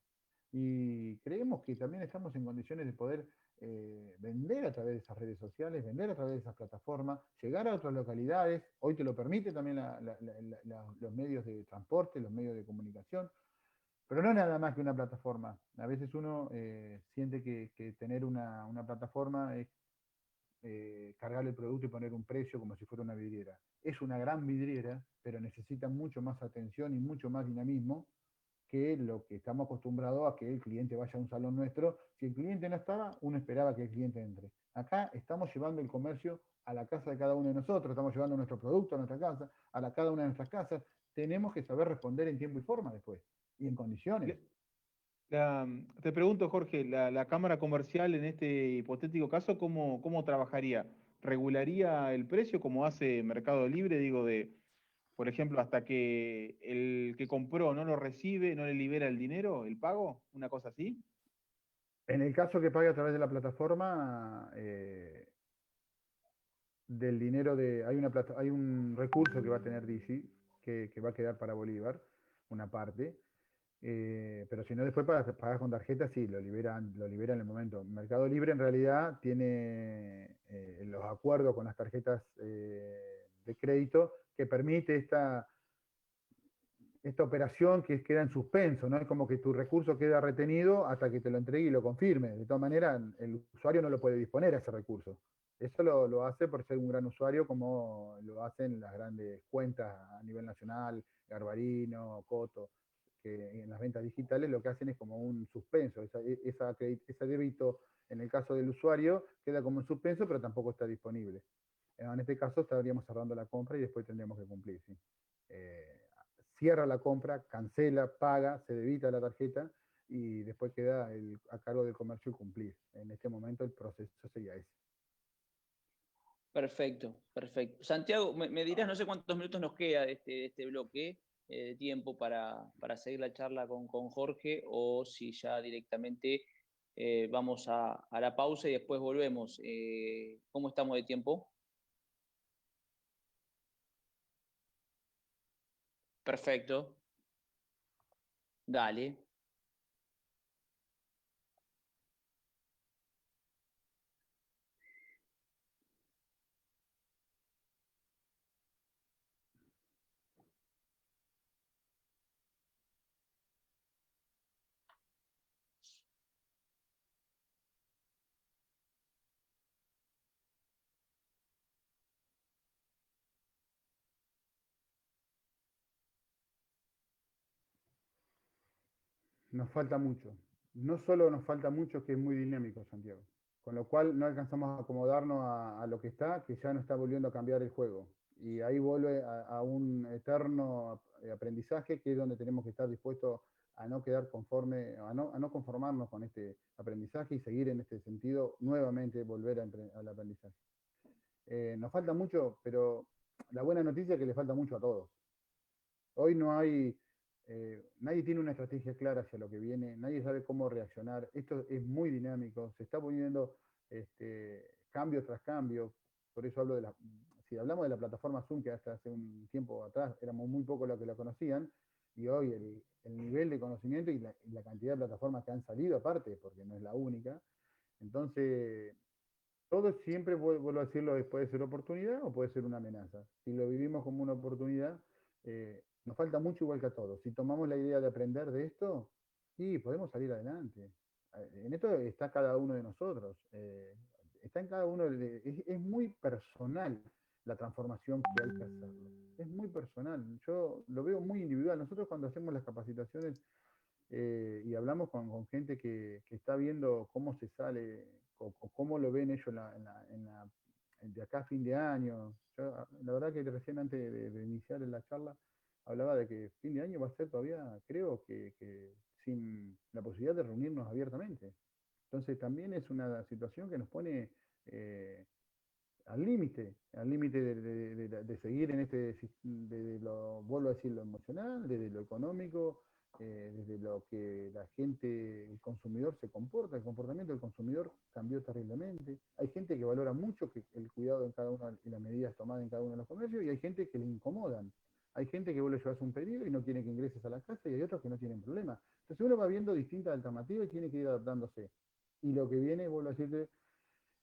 Y creemos que también estamos en condiciones de poder vender a través de esas redes sociales, vender a través de esas plataformas, llegar a otras localidades. Hoy te lo permite también los medios de transporte, los medios de comunicación, pero no es nada más que una plataforma. A veces uno siente que tener una plataforma es cargar el producto y poner un precio como si fuera una vidriera. Es una gran vidriera, pero necesita mucho más atención y mucho más dinamismo que lo que estamos acostumbrados a que el cliente vaya a un salón nuestro. Si el cliente no estaba, uno esperaba que el cliente entre. Acá estamos llevando el comercio a la casa de cada uno de nosotros, estamos llevando nuestro producto a nuestra casa, cada una de nuestras casas. Tenemos que saber responder en tiempo y forma después, y en condiciones. Te pregunto, Jorge, la Cámara Comercial en este hipotético caso, ¿cómo trabajaría? ¿Regularía el precio como hace Mercado Libre? Digo, por ejemplo, hasta que el que compró no lo recibe, no le libera el dinero, el pago, una cosa así. En el caso que pague a través de la plataforma, del dinero hay un recurso que va a tener DC, que va a quedar para Bolívar, una parte. Pero si no, después pagas con tarjeta, sí, lo libera en el momento. Mercado Libre en realidad tiene los acuerdos con las tarjetas de crédito que permite esta operación que queda en suspenso, ¿no? Es como que tu recurso queda retenido hasta que te lo entregue y lo confirme. De todas maneras, el usuario no lo puede disponer a ese recurso. Eso lo hace por ser un gran usuario, como lo hacen las grandes cuentas a nivel nacional, Garbarino, Coto, que en las ventas digitales lo que hacen es como un suspenso. Ese débito, en el caso del usuario, queda como en suspenso, pero tampoco está disponible. En este caso estaríamos cerrando la compra y después tendríamos que cumplir, ¿sí? Eh, Cierra la compra, cancela, paga, se debita la tarjeta y después queda a cargo del comercio el cumplir. En este momento el proceso sería ese. Perfecto, perfecto. Santiago, me dirás, no sé cuántos minutos nos queda de este bloque de tiempo para seguir la charla con Jorge, o si ya directamente vamos a la pausa y después volvemos. ¿Cómo estamos de tiempo? Perfecto. Dale. Nos falta mucho. No solo nos falta mucho, que es muy dinámico, Santiago. Con lo cual no alcanzamos a acomodarnos a lo que está, que ya no está volviendo a cambiar el juego. Y ahí vuelve a un eterno aprendizaje, que es donde tenemos que estar dispuestos a no quedar conforme, a no conformarnos con este aprendizaje y seguir en este sentido, nuevamente volver al aprendizaje. Nos falta mucho, pero la buena noticia es que le falta mucho a todos. Hoy no hay, nadie tiene una estrategia clara hacia lo que viene, nadie sabe cómo reaccionar. Esto es muy dinámico, se está poniendo cambio tras cambio. Por eso si hablamos de la plataforma Zoom, que hasta hace un tiempo atrás éramos muy pocos los que la conocían, y hoy el nivel de conocimiento y la cantidad de plataformas que han salido aparte, porque no es la única. Entonces, todo siempre, vuelvo a decirlo, puede ser oportunidad o puede ser una amenaza. Si lo vivimos como una oportunidad, nos falta mucho igual que a todos. Si tomamos la idea de aprender de esto, sí, podemos salir adelante. En esto está cada uno de nosotros. Está en cada uno, es muy personal la transformación que hay que hacerlo. Es muy personal. Yo lo veo muy individual. Nosotros cuando hacemos las capacitaciones y hablamos con gente que está viendo cómo se sale o cómo lo ven ellos de acá a fin de año. Yo, la verdad que recién antes de iniciar la charla hablaba de que fin de año va a ser todavía, creo que sin la posibilidad de reunirnos abiertamente. Entonces también es una situación que nos pone al límite de seguir en desde lo, vuelvo a decir, lo emocional, desde lo económico, desde lo que la gente, el consumidor se comporta. El comportamiento del consumidor cambió terriblemente. Hay gente que valora mucho el cuidado en cada uno y las medidas tomadas en cada uno de los comercios, y hay gente que le incomodan. Hay gente que vos le llevas un pedido y no quiere que ingreses a la casa y hay otros que no tienen problema. Entonces uno va viendo distintas alternativas y tiene que ir adaptándose. Y lo que viene, vuelvo a decirte,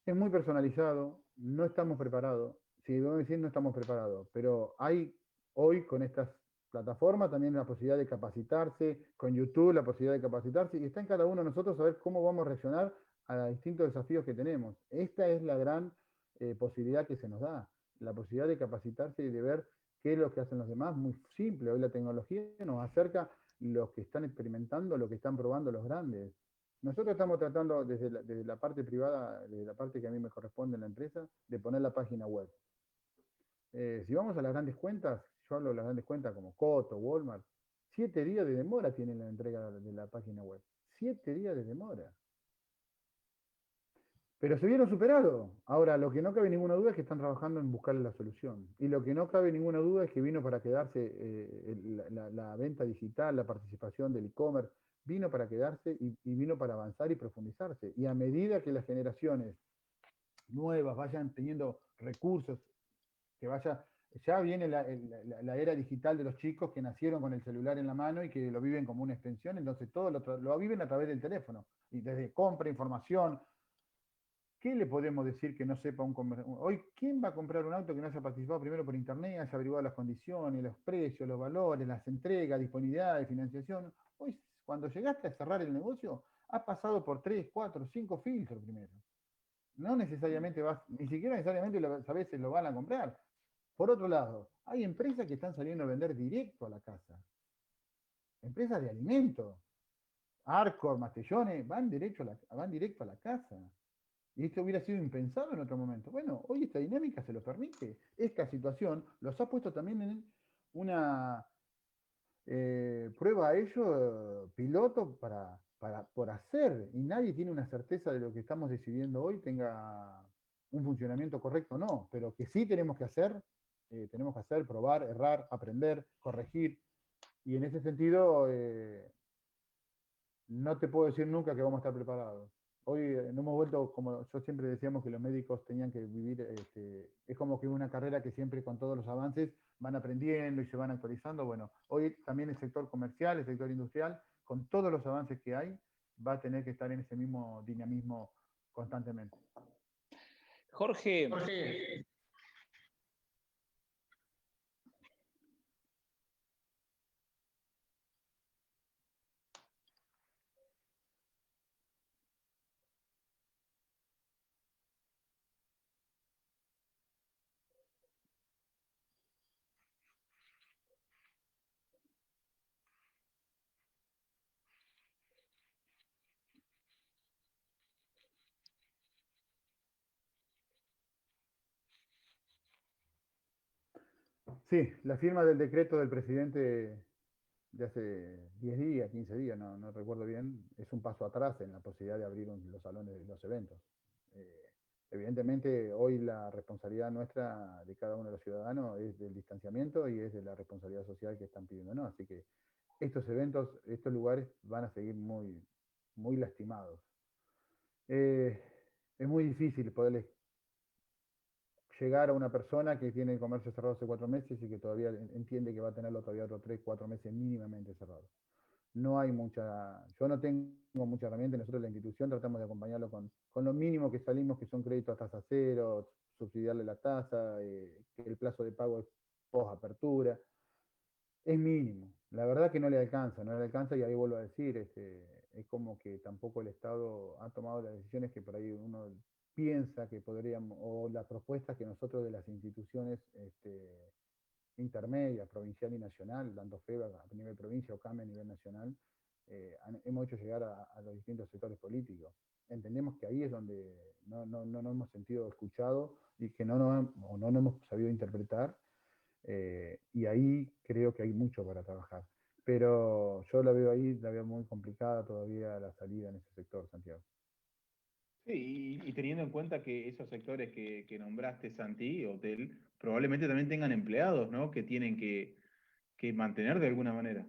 es muy personalizado, no estamos preparados. Si vos me decís no estamos preparados, pero hay hoy con estas plataformas también la posibilidad de capacitarse, con YouTube la posibilidad de capacitarse, y está en cada uno de nosotros saber cómo vamos a reaccionar a los distintos desafíos que tenemos. Esta es la gran posibilidad que se nos da, la posibilidad de capacitarse y de ver qué es lo que hacen los demás, muy simple. Hoy la tecnología nos acerca los que están experimentando, lo que están probando los grandes. Nosotros estamos tratando desde la parte privada, desde la parte que a mí me corresponde en la empresa, de poner la página web. Si vamos a las grandes cuentas, yo hablo de las grandes cuentas como Coto, Walmart, 7 días de demora tienen la entrega de la página web. 7 días de demora. Pero se vieron superados. Ahora, lo que no cabe ninguna duda es que están trabajando en buscarle la solución. Y lo que no cabe ninguna duda es que vino para quedarse la venta digital, la participación del e-commerce, vino para quedarse y vino para avanzar y profundizarse. Y a medida que las generaciones nuevas vayan teniendo recursos, que vaya, ya viene la era digital de los chicos que nacieron con el celular en la mano y que lo viven como una extensión, entonces todo lo viven a través del teléfono. Y desde compra, información. ¿Qué le podemos decir que no sepa un comerciante? Hoy, ¿quién va a comprar un auto que no haya participado primero por internet, haya averiguado las condiciones, los precios, los valores, las entregas, disponibilidad de financiación? Hoy, cuando llegaste a cerrar el negocio, has pasado por 3, 4, 5 filtros primero. No necesariamente ni siquiera necesariamente a veces lo van a comprar. Por otro lado, hay empresas que están saliendo a vender directo a la casa. Empresas de alimentos. Arcor, Mastellones, van directo a la casa. Y esto hubiera sido impensado en otro momento. Bueno, hoy esta dinámica se lo permite. Esta situación los ha puesto también en una prueba a ellos, piloto por hacer. Y nadie tiene una certeza de lo que estamos decidiendo hoy tenga un funcionamiento correcto o no. Pero que sí tenemos que hacer, probar, errar, aprender, corregir. Y en ese sentido, no te puedo decir nunca que vamos a estar preparados. Hoy no hemos vuelto, como yo siempre decíamos que los médicos tenían que vivir, es como que una carrera que siempre con todos los avances van aprendiendo y se van actualizando. Bueno, hoy también el sector comercial, el sector industrial, con todos los avances que hay, va a tener que estar en ese mismo dinamismo constantemente. Jorge, Sí, la firma del decreto del presidente de hace 10 días, 15 días, no recuerdo bien, es un paso atrás en la posibilidad de abrir los salones de los eventos. Evidentemente, hoy la responsabilidad nuestra de cada uno de los ciudadanos es del distanciamiento y es de la responsabilidad social que están pidiendo, ¿no? Así que estos eventos, estos lugares van a seguir muy, muy lastimados. Es muy difícil poderles llegar a una persona que tiene el comercio cerrado hace 4 meses y que todavía entiende que va a tenerlo todavía otros 3, 4 meses mínimamente cerrado. No hay yo no tengo mucha herramienta, nosotros en la institución tratamos de acompañarlo con lo mínimo que salimos, que son créditos a tasa cero, subsidiarle la tasa, que el plazo de pago es post apertura. Es mínimo, la verdad que no le alcanza y ahí vuelvo a decir, es como que tampoco el Estado ha tomado las decisiones que por ahí uno piensa que podríamos, o las propuestas que nosotros de las instituciones intermedias, provincial y nacional, dando FEBA a nivel provincia o CAME a nivel nacional, hemos hecho llegar a los distintos sectores políticos. Entendemos que ahí es donde no nos hemos sentido escuchados y que no nos hemos sabido interpretar, y ahí creo que hay mucho para trabajar. Pero yo la veo ahí, la veo muy complicada todavía la salida en ese sector, Santiago. Sí, y teniendo en cuenta que esos sectores que nombraste, Santi, hotel, probablemente también tengan empleados, ¿no? Que tienen que mantener de alguna manera.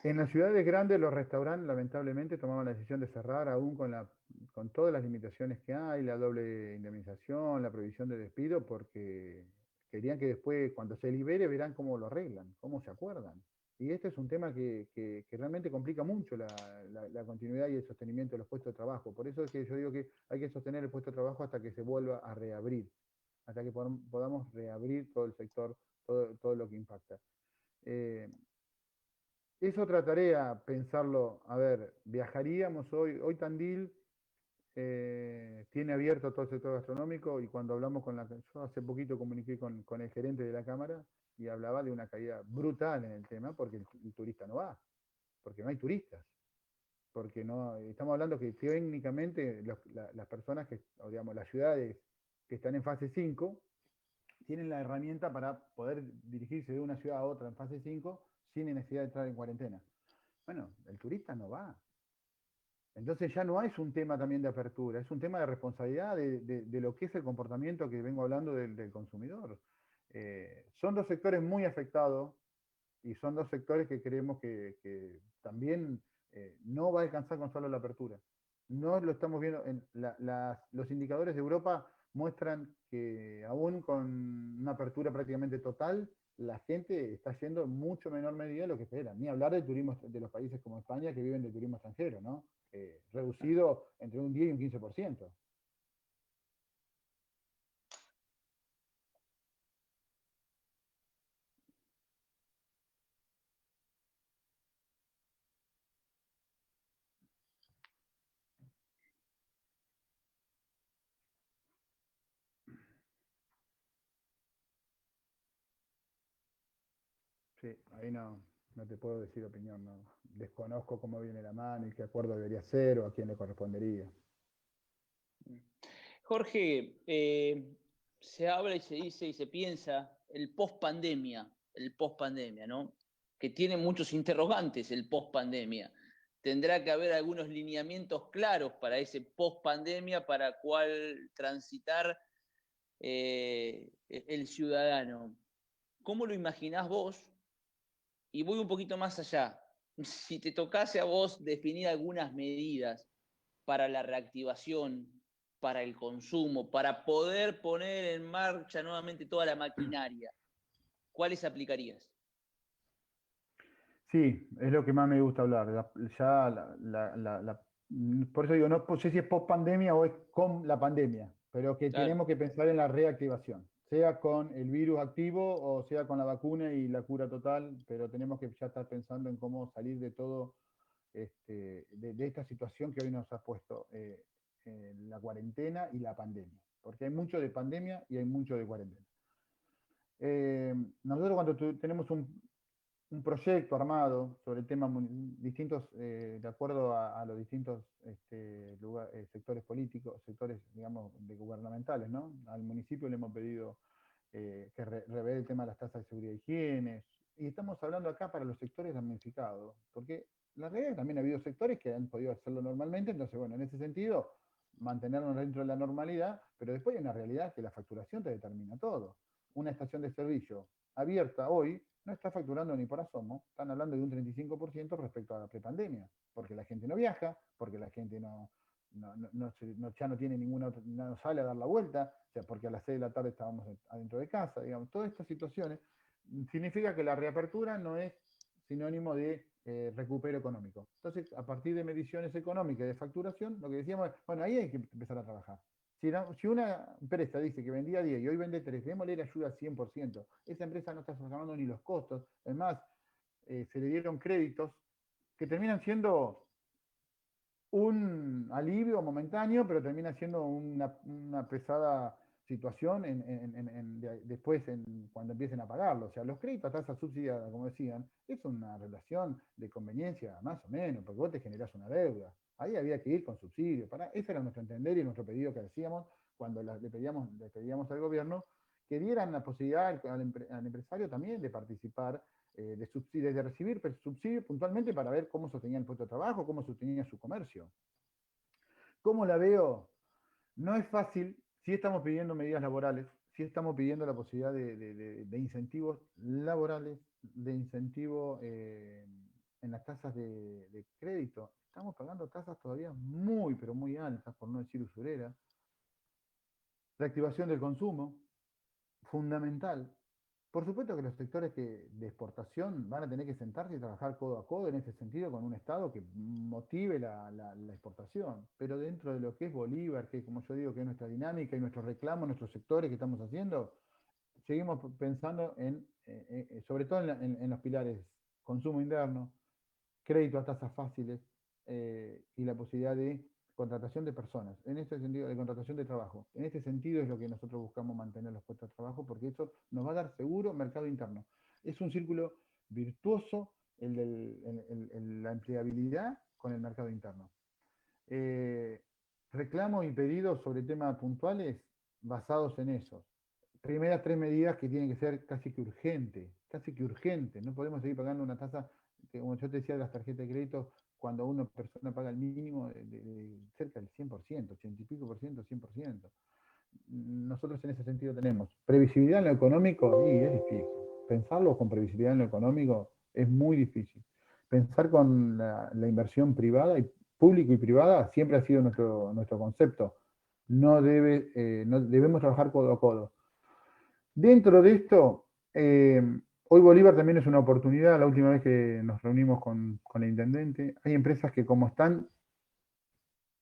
En las ciudades grandes los restaurantes lamentablemente tomaban la decisión de cerrar aún con todas las limitaciones que hay, la doble indemnización, la prohibición de despido, porque querían que después, cuando se libere, verán cómo lo arreglan, cómo se acuerdan. Y este es un tema que realmente complica mucho la continuidad y el sostenimiento de los puestos de trabajo. Por eso es que yo digo que hay que sostener el puesto de trabajo hasta que se vuelva a reabrir, hasta que podamos reabrir todo el sector, todo lo que impacta. Es otra tarea pensarlo. A ver, viajaríamos hoy Tandil tiene abierto todo el sector gastronómico, y cuando hablamos yo hace poquito comuniqué con el gerente de la Cámara y hablaba de una caída brutal en el tema, porque el turista no va, porque no hay turistas, porque no, estamos hablando que técnicamente las personas o digamos, las ciudades que están en fase 5 tienen la herramienta para poder dirigirse de una ciudad a otra en fase 5 sin necesidad de entrar en cuarentena. Bueno, el turista no va. Entonces ya no es un tema también de apertura, es un tema de responsabilidad de lo que es el comportamiento que vengo hablando del consumidor. Son dos sectores muy afectados, y son dos sectores que creemos que también no va a alcanzar con solo la apertura. No lo estamos viendo, los indicadores de Europa muestran que aún con una apertura prácticamente total, la gente está yendo en mucho menor medida de lo que espera. Ni hablar del turismo de los países como España, que viven de turismo extranjero, ¿no? Reducido entre un 10 y un 15%. Sí, ahí no te puedo decir opinión, no. Desconozco cómo viene la mano y qué acuerdo debería ser o a quién le correspondería. Jorge, se habla y se dice y se piensa el post-pandemia, ¿no? Que tiene muchos interrogantes el post-pandemia. Tendrá que haber algunos lineamientos claros para ese post-pandemia para cuál transitar el ciudadano. ¿Cómo lo imaginás vos? Y voy un poquito más allá. Si te tocase a vos definir algunas medidas para la reactivación, para el consumo, para poder poner en marcha nuevamente toda la maquinaria, ¿cuáles aplicarías? Sí, es lo que más me gusta hablar. Por eso digo, no sé si es post pandemia o es con la pandemia, pero que Claro. tenemos que pensar en la reactivación, sea con el virus activo o sea con la vacuna y la cura total, pero tenemos que ya estar pensando en cómo salir de todo, de esta situación que hoy nos ha puesto la cuarentena y la pandemia, porque hay mucho de pandemia y hay mucho de cuarentena. Nosotros cuando tenemos un proyecto armado sobre temas distintos, de acuerdo a los distintos sectores políticos, sectores, digamos, gubernamentales, ¿no? Al municipio le hemos pedido que revele el tema de las tasas de seguridad y higiene, y estamos hablando acá para los sectores damnificados, porque la realidad es que también ha habido sectores que han podido hacerlo normalmente, entonces, bueno, en ese sentido, mantenernos dentro de la normalidad, pero después hay una realidad que la facturación te determina todo. Una estación de servicio abierta hoy no está facturando ni por asomo, están hablando de un 35% respecto a la prepandemia, porque la gente no viaja, porque la gente ya no tiene no sale a dar la vuelta, o sea, porque a las 6 de la tarde estábamos adentro de casa, digamos, todas estas situaciones significa que la reapertura no es sinónimo de recupero económico. Entonces, a partir de mediciones económicas de facturación, lo que decíamos es, bueno, ahí hay que empezar a trabajar. Si una empresa dice que vendía 10 y hoy vende 3, démosle la ayuda al 100%. Esa empresa no está sacando ni los costos. Además, se le dieron créditos que terminan siendo un alivio momentáneo, pero termina siendo una pesada situación después cuando empiecen a pagarlo. O sea, los créditos a tasa subsidiada, como decían, es una relación de conveniencia más o menos, porque vos te generás una deuda. Ahí había que ir con subsidio. Ese era nuestro entender y nuestro pedido que hacíamos cuando le pedíamos al gobierno que dieran la posibilidad al empresario también de participar, de subsidios, de recibir subsidios puntualmente para ver cómo sostenía el puesto de trabajo, cómo sostenía su comercio. ¿Cómo la veo? No es fácil, sí estamos pidiendo medidas laborales, sí estamos pidiendo la posibilidad de incentivos laborales, de incentivos en las tasas de crédito. Estamos pagando tasas todavía muy, pero muy altas, por no decir usureras. Reactivación del consumo, fundamental. Por supuesto que los sectores de exportación van a tener que sentarse y trabajar codo a codo en ese sentido con un Estado que motive la exportación. Pero dentro de lo que es Bolívar, que como yo digo, que es nuestra dinámica y nuestros reclamos, nuestros sectores que estamos haciendo, seguimos pensando sobre todo en los pilares consumo interno, crédito a tasas fáciles y la posibilidad de contratación de personas, en este sentido, de contratación de trabajo. En este sentido es lo que nosotros buscamos mantener los puestos de trabajo, porque eso nos va a dar seguro mercado interno. Es un círculo virtuoso la empleabilidad con el mercado interno. Reclamos y pedidos sobre temas puntuales basados en eso. Primeras 3 medidas que tienen que ser casi que urgente. No podemos seguir pagando una tasa, como yo te decía, de las tarjetas de crédito, cuando una persona paga el mínimo de cerca del 100%, 80 y pico por ciento, 100%. Nosotros en ese sentido tenemos previsibilidad en lo económico, y es difícil. Pensarlo con previsibilidad en lo económico es muy difícil. Pensar con la inversión privada, y pública y privada, siempre ha sido nuestro concepto. No debemos trabajar codo a codo. Dentro de esto, hoy Bolívar también es una oportunidad. La última vez que nos reunimos con el intendente, hay empresas que como están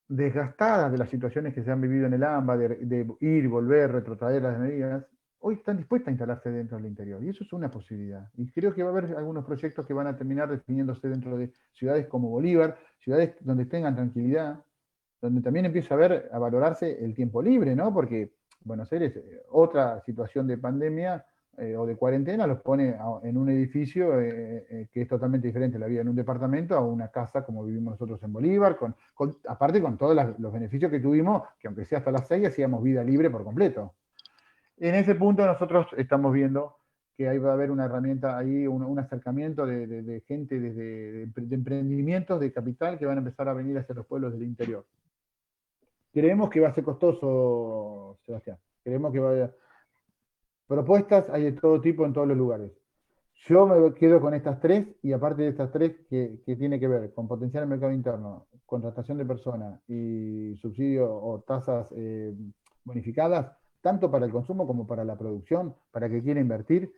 desgastadas de las situaciones que se han vivido en el AMBA, de ir, volver, retrotraer las medidas, hoy están dispuestas a instalarse dentro del interior. Y eso es una posibilidad. Y creo que va a haber algunos proyectos que van a terminar definiéndose dentro de ciudades como Bolívar, ciudades donde tengan tranquilidad, donde también empieza a valorarse el tiempo libre, ¿no? Porque Buenos Aires, otra situación de pandemia o de cuarentena, los pone en un edificio que es totalmente diferente la vida en un departamento a una casa como vivimos nosotros en Bolívar, aparte con todos los beneficios que tuvimos, que aunque sea hasta las 6, hacíamos vida libre por completo. En ese punto nosotros estamos viendo que ahí va a haber una herramienta, ahí un acercamiento de gente de emprendimientos de capital que van a empezar a venir hacia los pueblos del interior. Creemos que va a ser costoso, Sebastián. Creemos que va a haber propuestas, hay de todo tipo en todos los lugares. Yo me quedo con estas 3, y aparte de estas 3, que tiene que ver con potenciar el mercado interno, contratación de personas y subsidio o tasas bonificadas, tanto para el consumo como para la producción, para que quiera invertir.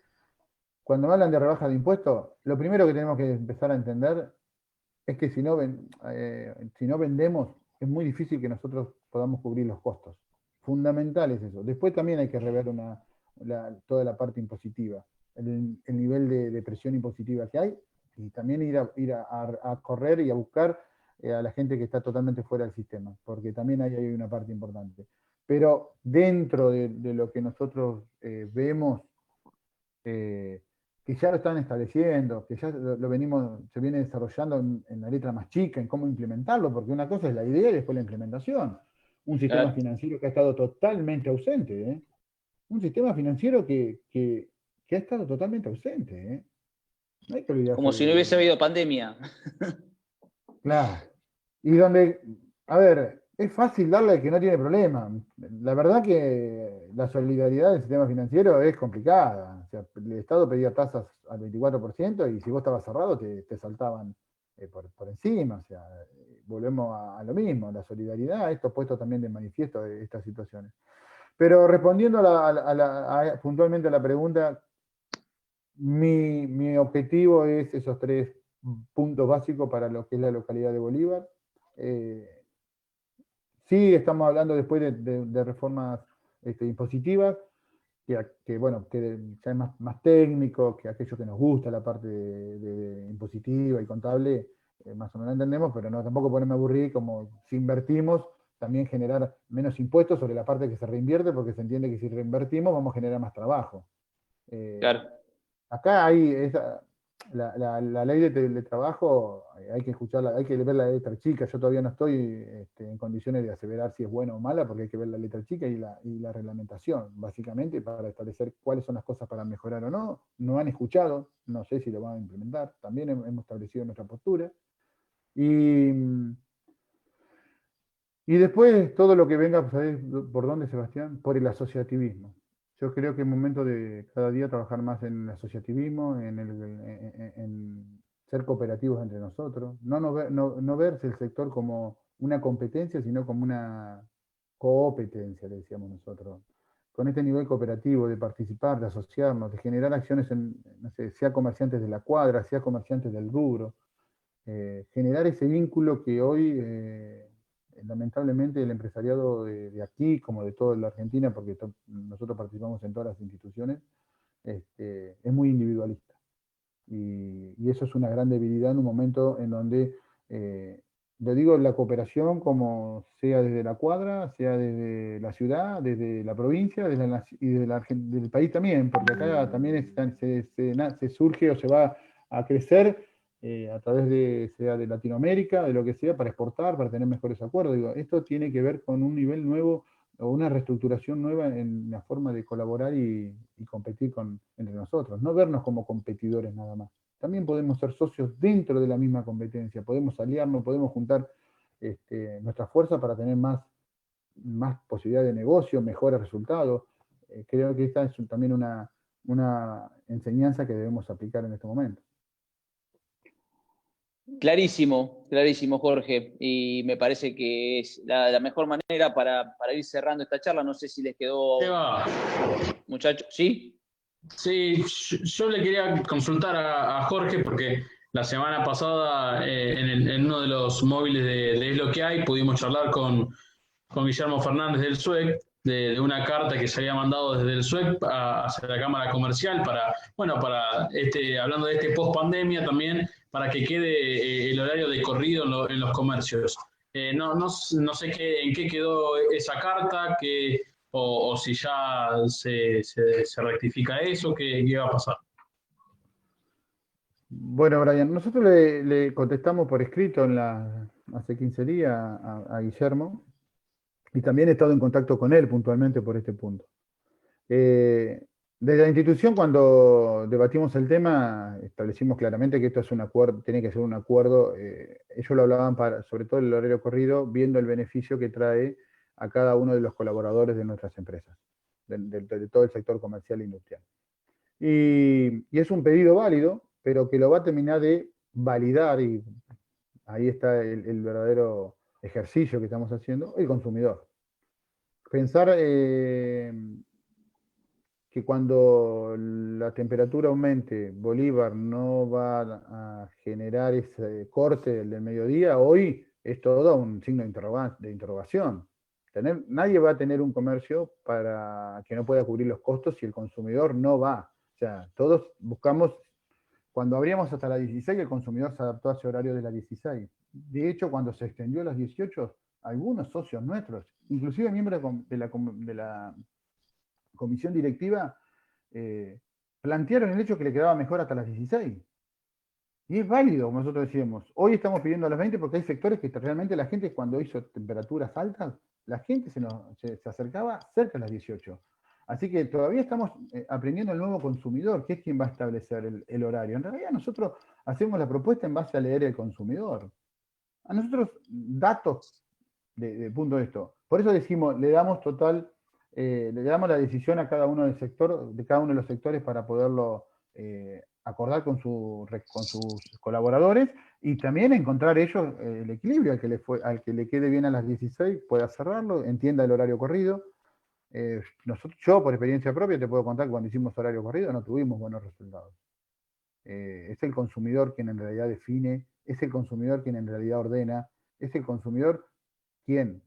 Cuando me hablan de rebaja de impuestos, lo primero que tenemos que empezar a entender es que si no vendemos, es muy difícil que nosotros podamos cubrir los costos. Fundamental es eso. Después también hay que rever toda la parte impositiva, el nivel de presión impositiva que hay, y también ir a correr y a buscar a la gente que está totalmente fuera del sistema, porque también hay una parte importante. Pero dentro de lo que nosotros vemos, que ya lo están estableciendo, que ya se viene desarrollando en la letra más chica, en cómo implementarlo, porque una cosa es la idea y después la implementación. Un sistema financiero que ha estado totalmente ausente, ¿eh? Un sistema financiero que ha estado totalmente ausente, ¿eh? No hay que olvidarse. Como si no hubiese habido pandemia. Claro. Y donde, a ver, es fácil darle al que no tiene problema. La verdad que la solidaridad del sistema financiero es complicada. O sea, el Estado pedía tasas al 24% y si vos estabas cerrado te saltaban por encima. O sea, volvemos a lo mismo. La solidaridad, esto puesto también de manifiesto de estas situaciones. Pero respondiendo puntualmente a la pregunta, mi objetivo es esos 3 puntos básicos para lo que es la localidad de Bolívar. Sí, estamos hablando después de reformas impositivas, que bueno, que ya es más técnico, que aquello que nos gusta, la parte de impositiva y contable, más o menos entendemos, pero no tampoco ponerme a aburrir, como si invertimos, también generar menos impuestos sobre la parte que se reinvierte, porque se entiende que si reinvertimos vamos a generar más trabajo. Claro. Acá hay la ley de trabajo, hay que escucharla, hay que ver la letra chica. Yo todavía no estoy en condiciones de aseverar si es buena o mala, porque hay que ver la letra chica y la reglamentación, básicamente, para establecer cuáles son las cosas para mejorar o no. No han escuchado, no sé si lo van a implementar, también hemos establecido nuestra postura. Y después todo lo que venga, ¿sabés por dónde, Sebastián? Por el asociativismo. Yo creo que es momento de cada día trabajar más en el asociativismo, en ser cooperativos entre nosotros, no verse el sector como una competencia, sino como una competencia, le decíamos nosotros. con este nivel cooperativo, de participar, de asociarnos, de generar acciones, no sé, sea comerciantes de la cuadra, sea comerciantes del rubro, generar ese vínculo que hoy, lamentablemente, el empresariado de aquí, como de toda la Argentina, porque nosotros participamos en todas las instituciones, es muy individualista. Y eso es una gran debilidad en un momento en donde, lo digo, la cooperación, como sea desde la cuadra, sea desde la ciudad, desde la provincia, y del país también, porque acá también se surge o se va a crecer a través sea de Latinoamérica, de lo que sea, para exportar, para tener mejores acuerdos. Digo, esto tiene que ver con un nivel nuevo o una reestructuración nueva en la forma de colaborar y competir entre nosotros, no vernos como competidores nada más. También podemos ser socios dentro de la misma competencia, podemos aliarnos, podemos juntar nuestra fuerza para tener más posibilidad de negocio, mejores resultados. Creo que esta es también una enseñanza que debemos aplicar en este momento. Clarísimo, clarísimo, Jorge. Y me parece que es la mejor manera para ir cerrando esta charla. No sé si les quedó, muchachos. ¿Sí? Sí, yo le quería consultar a Jorge porque la semana pasada en uno de los móviles de Es lo que hay pudimos charlar con Guillermo Fernández del SUEC de una carta que se había mandado desde el SUEC hacia la Cámara Comercial para hablando de este post pandemia también, para que quede el horario de corrido en los comercios. No sé en qué quedó esa carta, o si ya se rectifica eso, ¿qué va a pasar? Bueno, Brian, nosotros le contestamos por escrito hace 15 días a Guillermo, y también he estado en contacto con él puntualmente por este punto. Desde la institución, cuando debatimos el tema, establecimos claramente que esto es un acuerdo, tiene que ser un acuerdo. Ellos lo hablaban sobre todo el horario corrido, viendo el beneficio que trae a cada uno de los colaboradores de nuestras empresas, de todo el sector comercial e industrial. Y es un pedido válido, pero que lo va a terminar de validar, y ahí está el verdadero ejercicio que estamos haciendo, el consumidor. Pensar que cuando la temperatura aumente, Bolívar no va a generar ese corte del mediodía, hoy es todo un signo de interrogación. Nadie va a tener un comercio para que no pueda cubrir los costos si el consumidor no va. O sea, todos buscamos, cuando abríamos hasta las 16, el consumidor se adaptó a ese horario de las 16. De hecho, cuando se extendió a las 18, algunos socios nuestros, inclusive miembros de la comisión directiva, plantearon el hecho que le quedaba mejor hasta las 16. Y es válido, como nosotros decíamos. Hoy estamos pidiendo a las 20 porque hay sectores que realmente la gente, cuando hizo temperaturas altas, la gente se acercaba cerca de las 18. Así que todavía estamos aprendiendo el nuevo consumidor, que es quien va a establecer el horario. En realidad nosotros hacemos la propuesta en base a leer el consumidor. A nosotros, datos de punto de esto. Por eso decimos, le damos la decisión a cada uno de cada uno de los sectores para poderlo acordar con sus colaboradores, y también encontrar ellos el equilibrio, al que le quede bien a las 16 pueda cerrarlo, entienda el horario corrido. Yo, por experiencia propia, te puedo contar que cuando hicimos horario corrido no tuvimos buenos resultados. Es el consumidor quien en realidad define, es el consumidor quien en realidad ordena, es el consumidor quien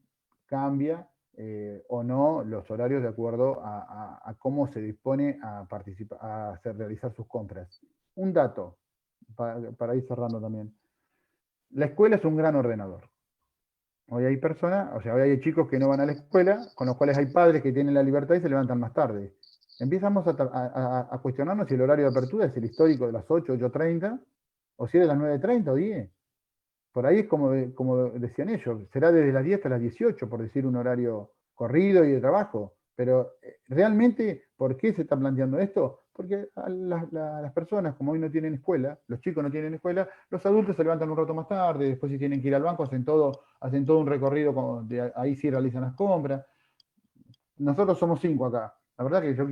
cambia o no los horarios de acuerdo a cómo se dispone a participar, realizar sus compras. Un dato para ir cerrando también. La escuela es un gran ordenador. Hoy hay hoy hay chicos que no van a la escuela, con los cuales hay padres que tienen la libertad y se levantan más tarde. Empezamos a cuestionarnos si el horario de apertura es el histórico de las 8, 8:30, o si es de las 9:30 o 10. Por ahí es como decían ellos, será desde las 10 hasta las 18, por decir un horario corrido y de trabajo. Pero realmente, ¿por qué se está planteando esto? Porque las personas, como hoy no tienen escuela, los chicos no tienen escuela, los adultos se levantan un rato más tarde, después si tienen que ir al banco hacen todo un recorrido, ahí sí realizan las compras. Nosotros somos 5 acá. La verdad que yo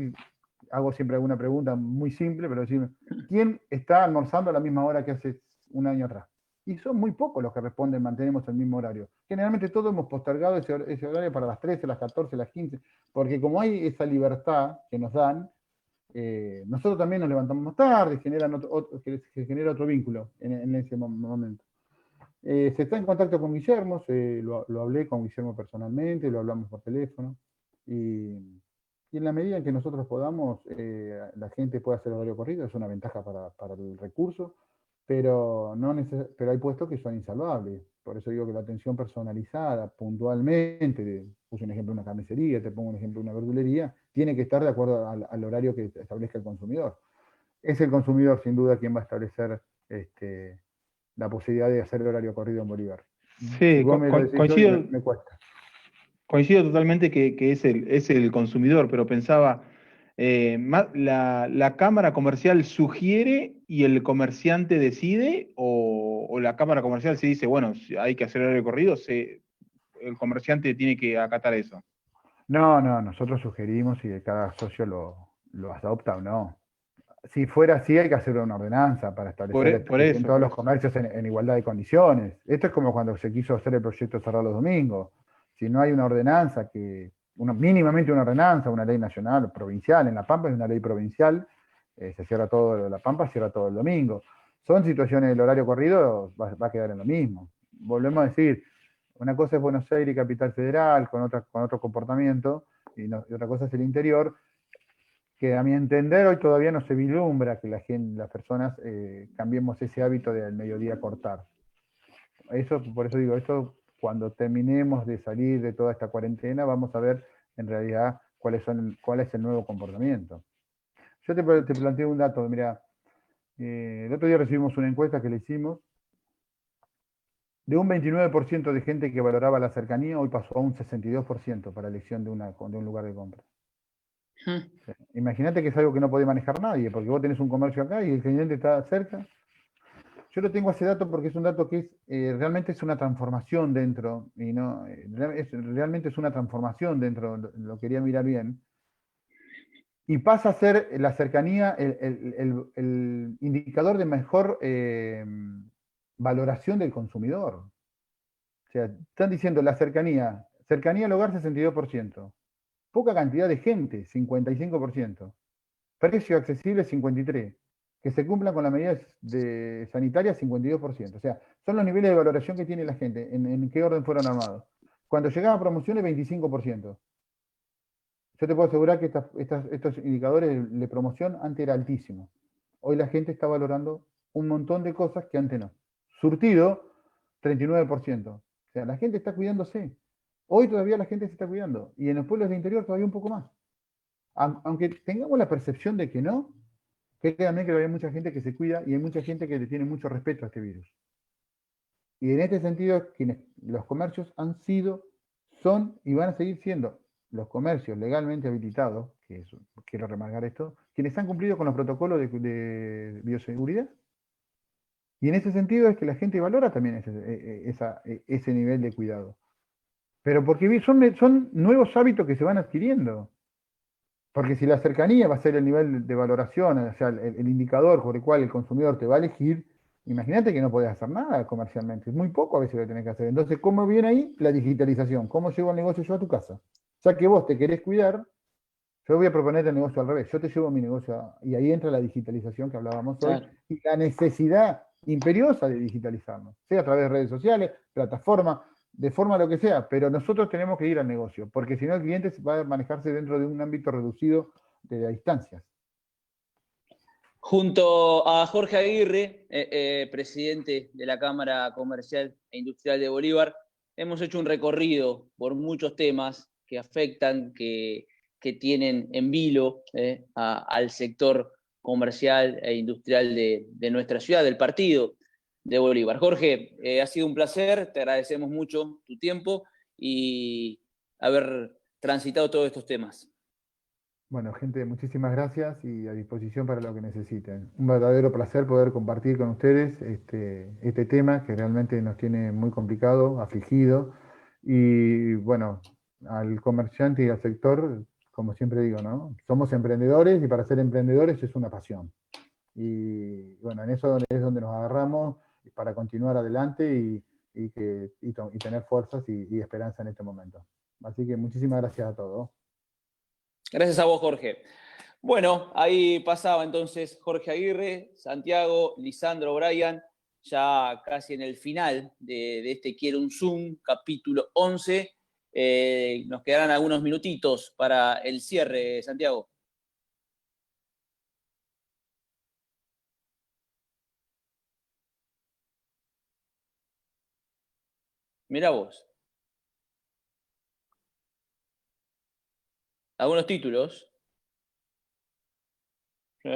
hago siempre alguna pregunta muy simple, pero decirme, ¿quién está almorzando a la misma hora que hace un año atrás? Y son muy pocos los que responden, mantenemos el mismo horario. Generalmente todos hemos postergado ese horario para las 13, las 14, las 15, porque como hay esa libertad que nos dan, nosotros también nos levantamos más tarde, se genera otro vínculo en ese momento. Se está en contacto con Guillermo, lo hablé con Guillermo personalmente, lo hablamos por teléfono, y en la medida en que nosotros podamos, la gente puede hacer horario corrido, es una ventaja para el recurso, pero hay puestos que son insalvables. Por eso digo que la atención personalizada, puntualmente, puse un ejemplo de una carnicería, te pongo un ejemplo de una verdulería, tiene que estar de acuerdo al horario que establezca el consumidor. Es el consumidor, sin duda, quien va a establecer la posibilidad de hacer el horario corrido en Bolívar. Sí, Si vos me lo decís coincido, yo, me cuesta. coincido totalmente que es el consumidor, pero pensaba, ¿la cámara comercial sugiere y el comerciante decide? ¿O la cámara comercial se dice, bueno, si hay que hacer el recorrido, el comerciante tiene que acatar eso? No, nosotros sugerimos y cada socio lo adopta o no. Si fuera así, hay que hacer una ordenanza para establecer Por que estén eso, todos por los eso. comercios en igualdad de condiciones. Esto es como cuando se quiso hacer el proyecto cerrar los domingos. Si no hay una ordenanza, mínimamente una ordenanza, una ley nacional o provincial, en La Pampa es una ley provincial, se cierra todo La Pampa, cierra todo el domingo. Son situaciones del horario corrido, va a quedar en lo mismo. Volvemos a decir, una cosa es Buenos Aires, capital federal, con otro comportamiento, y otra cosa es el interior, que a mi entender hoy todavía no se vislumbra que las personas cambiemos ese hábito del mediodía cortar. Por eso digo, esto cuando terminemos de salir de toda esta cuarentena, vamos a ver en realidad cuál es el nuevo comportamiento. Yo te planteo un dato, mira, el otro día recibimos una encuesta que le hicimos, de un 29% de gente que valoraba la cercanía, hoy pasó a un 62% para elección de un lugar de compra. Imagínate que es algo que no puede manejar nadie, porque vos tenés un comercio acá y el cliente está cerca. Yo lo tengo ese dato porque es un dato que realmente es una transformación dentro, y no realmente es una transformación dentro, lo quería mirar bien, y pasa a ser la cercanía el indicador de mejor valoración del consumidor. O sea, están diciendo la cercanía al hogar 62%, poca cantidad de gente, 55%. Precio accesible 53%. Que se cumplan con las medidas sanitarias 52%. O sea, son los niveles de valoración que tiene la gente. ¿En qué orden fueron armados? Cuando llegaba a promociones, 25%. Yo te puedo asegurar que estos indicadores de promoción antes era altísimo. Hoy la gente está valorando un montón de cosas que antes no. Surtido, 39%. O sea, la gente está cuidándose. Hoy todavía la gente se está cuidando. Y en los pueblos del interior todavía un poco más. Aunque tengamos la percepción de que no, créanme que hay mucha gente que se cuida y hay mucha gente que le tiene mucho respeto a este virus. Y en este sentido, los comercios han sido, son y van a seguir siendo los comercios legalmente habilitados, quiero remarcar esto, quienes han cumplido con los protocolos de bioseguridad. Y en ese sentido es que la gente valora también ese nivel de cuidado. Pero porque son nuevos hábitos que se van adquiriendo. Porque si la cercanía va a ser el nivel de valoración, o sea, el indicador por el cual el consumidor te va a elegir, imagínate que no podés hacer nada comercialmente. Es muy poco a veces lo que tenés que hacer. Entonces, ¿cómo viene ahí la digitalización? ¿Cómo llevo el negocio yo a tu casa? Ya que vos te querés cuidar, yo voy a proponer el negocio al revés. Yo te llevo mi negocio y ahí entra la digitalización que hablábamos hoy y la necesidad imperiosa de digitalizarnos, sea a través de redes sociales, plataformas, de forma lo que sea, pero nosotros tenemos que ir al negocio, porque si no el cliente va a manejarse dentro de un ámbito reducido de distancias. Junto a Jorge Aguirre, presidente de la Cámara Comercial e Industrial de Bolívar, hemos hecho un recorrido por muchos temas que afectan, que tienen en vilo al sector comercial e industrial de nuestra ciudad, del partido de Bolívar. Jorge, ha sido un placer, te agradecemos mucho tu tiempo y haber transitado todos estos temas. Bueno, gente, muchísimas gracias y a disposición para lo que necesiten. Un verdadero placer poder compartir con ustedes este tema que realmente nos tiene muy complicado, afligido. Y bueno, al comerciante y al sector, como siempre digo, ¿no? Somos emprendedores y para ser emprendedores es una pasión. Y bueno, en eso es donde nos agarramos para continuar adelante y tener fuerzas y esperanza en este momento. Así que muchísimas gracias a todos. Gracias a vos, Jorge. Bueno, ahí pasaba entonces Jorge Aguirre, Santiago, Lisandro, Brian, ya casi en el final de este Quiero un Zoom, capítulo 11. Nos quedarán algunos minutitos para el cierre, Santiago. Mirá vos. Algunos títulos. Sí,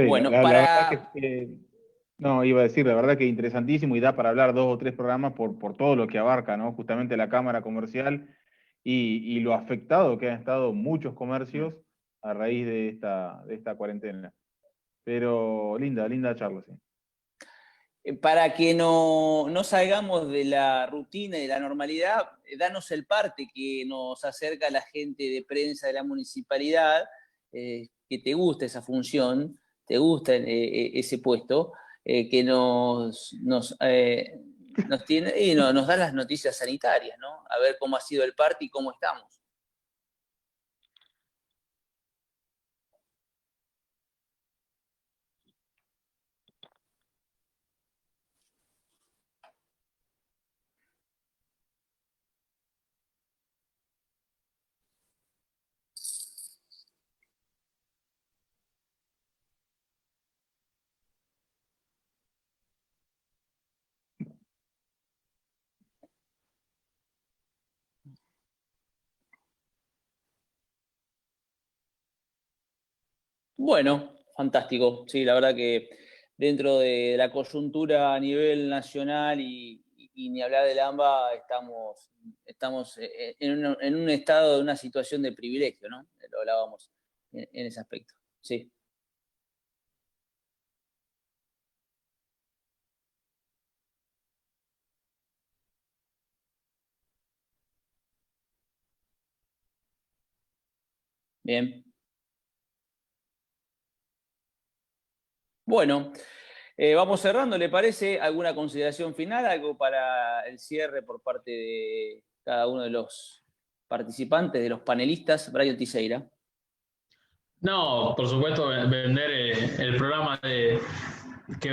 Bueno, la para... verdad que, no, iba a decir, la verdad que interesantísimo y da para hablar 2 o 3 programas por todo lo que abarca, ¿no? Justamente la Cámara Comercial y lo afectado que han estado muchos comercios a raíz de esta cuarentena. Pero linda charla, sí. Para que no salgamos de la rutina y de la normalidad, danos el parte que nos acerca a la gente de prensa de la municipalidad, que te gusta esa función, te gusta ese puesto, que nos tiene y nos da las noticias sanitarias, ¿no? A ver cómo ha sido el parte y cómo estamos. Bueno, fantástico. Sí, la verdad que dentro de la coyuntura a nivel nacional y ni hablar del AMBA, estamos en un estado de una situación de privilegio, ¿no? Lo hablábamos en ese aspecto. Sí. Bien. Bueno, vamos cerrando, ¿le parece? ¿Alguna consideración final? ¿Algo para el cierre por parte de cada uno de los participantes, de los panelistas? Brian Tiseira. No, por supuesto, vender el programa que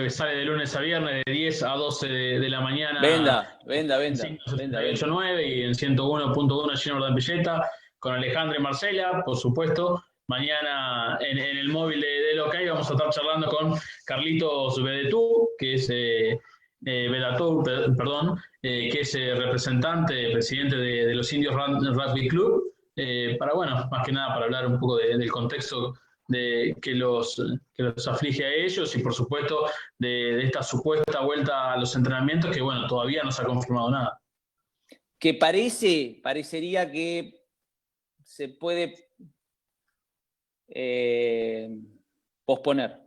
sale de lunes a viernes de 10 a 12 de la mañana. Venda. En 178.9 y en 101.1 Gino Ordán-Pilleta, con Alejandra y Marcela, por supuesto. Mañana en el móvil de Locay vamos a estar charlando con Carlitos Bedetú, que es que es representante, presidente de los Indios Rugby Club, para, bueno, más que nada para hablar un poco del contexto que los aflige a ellos y, por supuesto, de esta supuesta vuelta a los entrenamientos que, bueno, todavía no se ha confirmado nada. Que parecería que se puede posponer.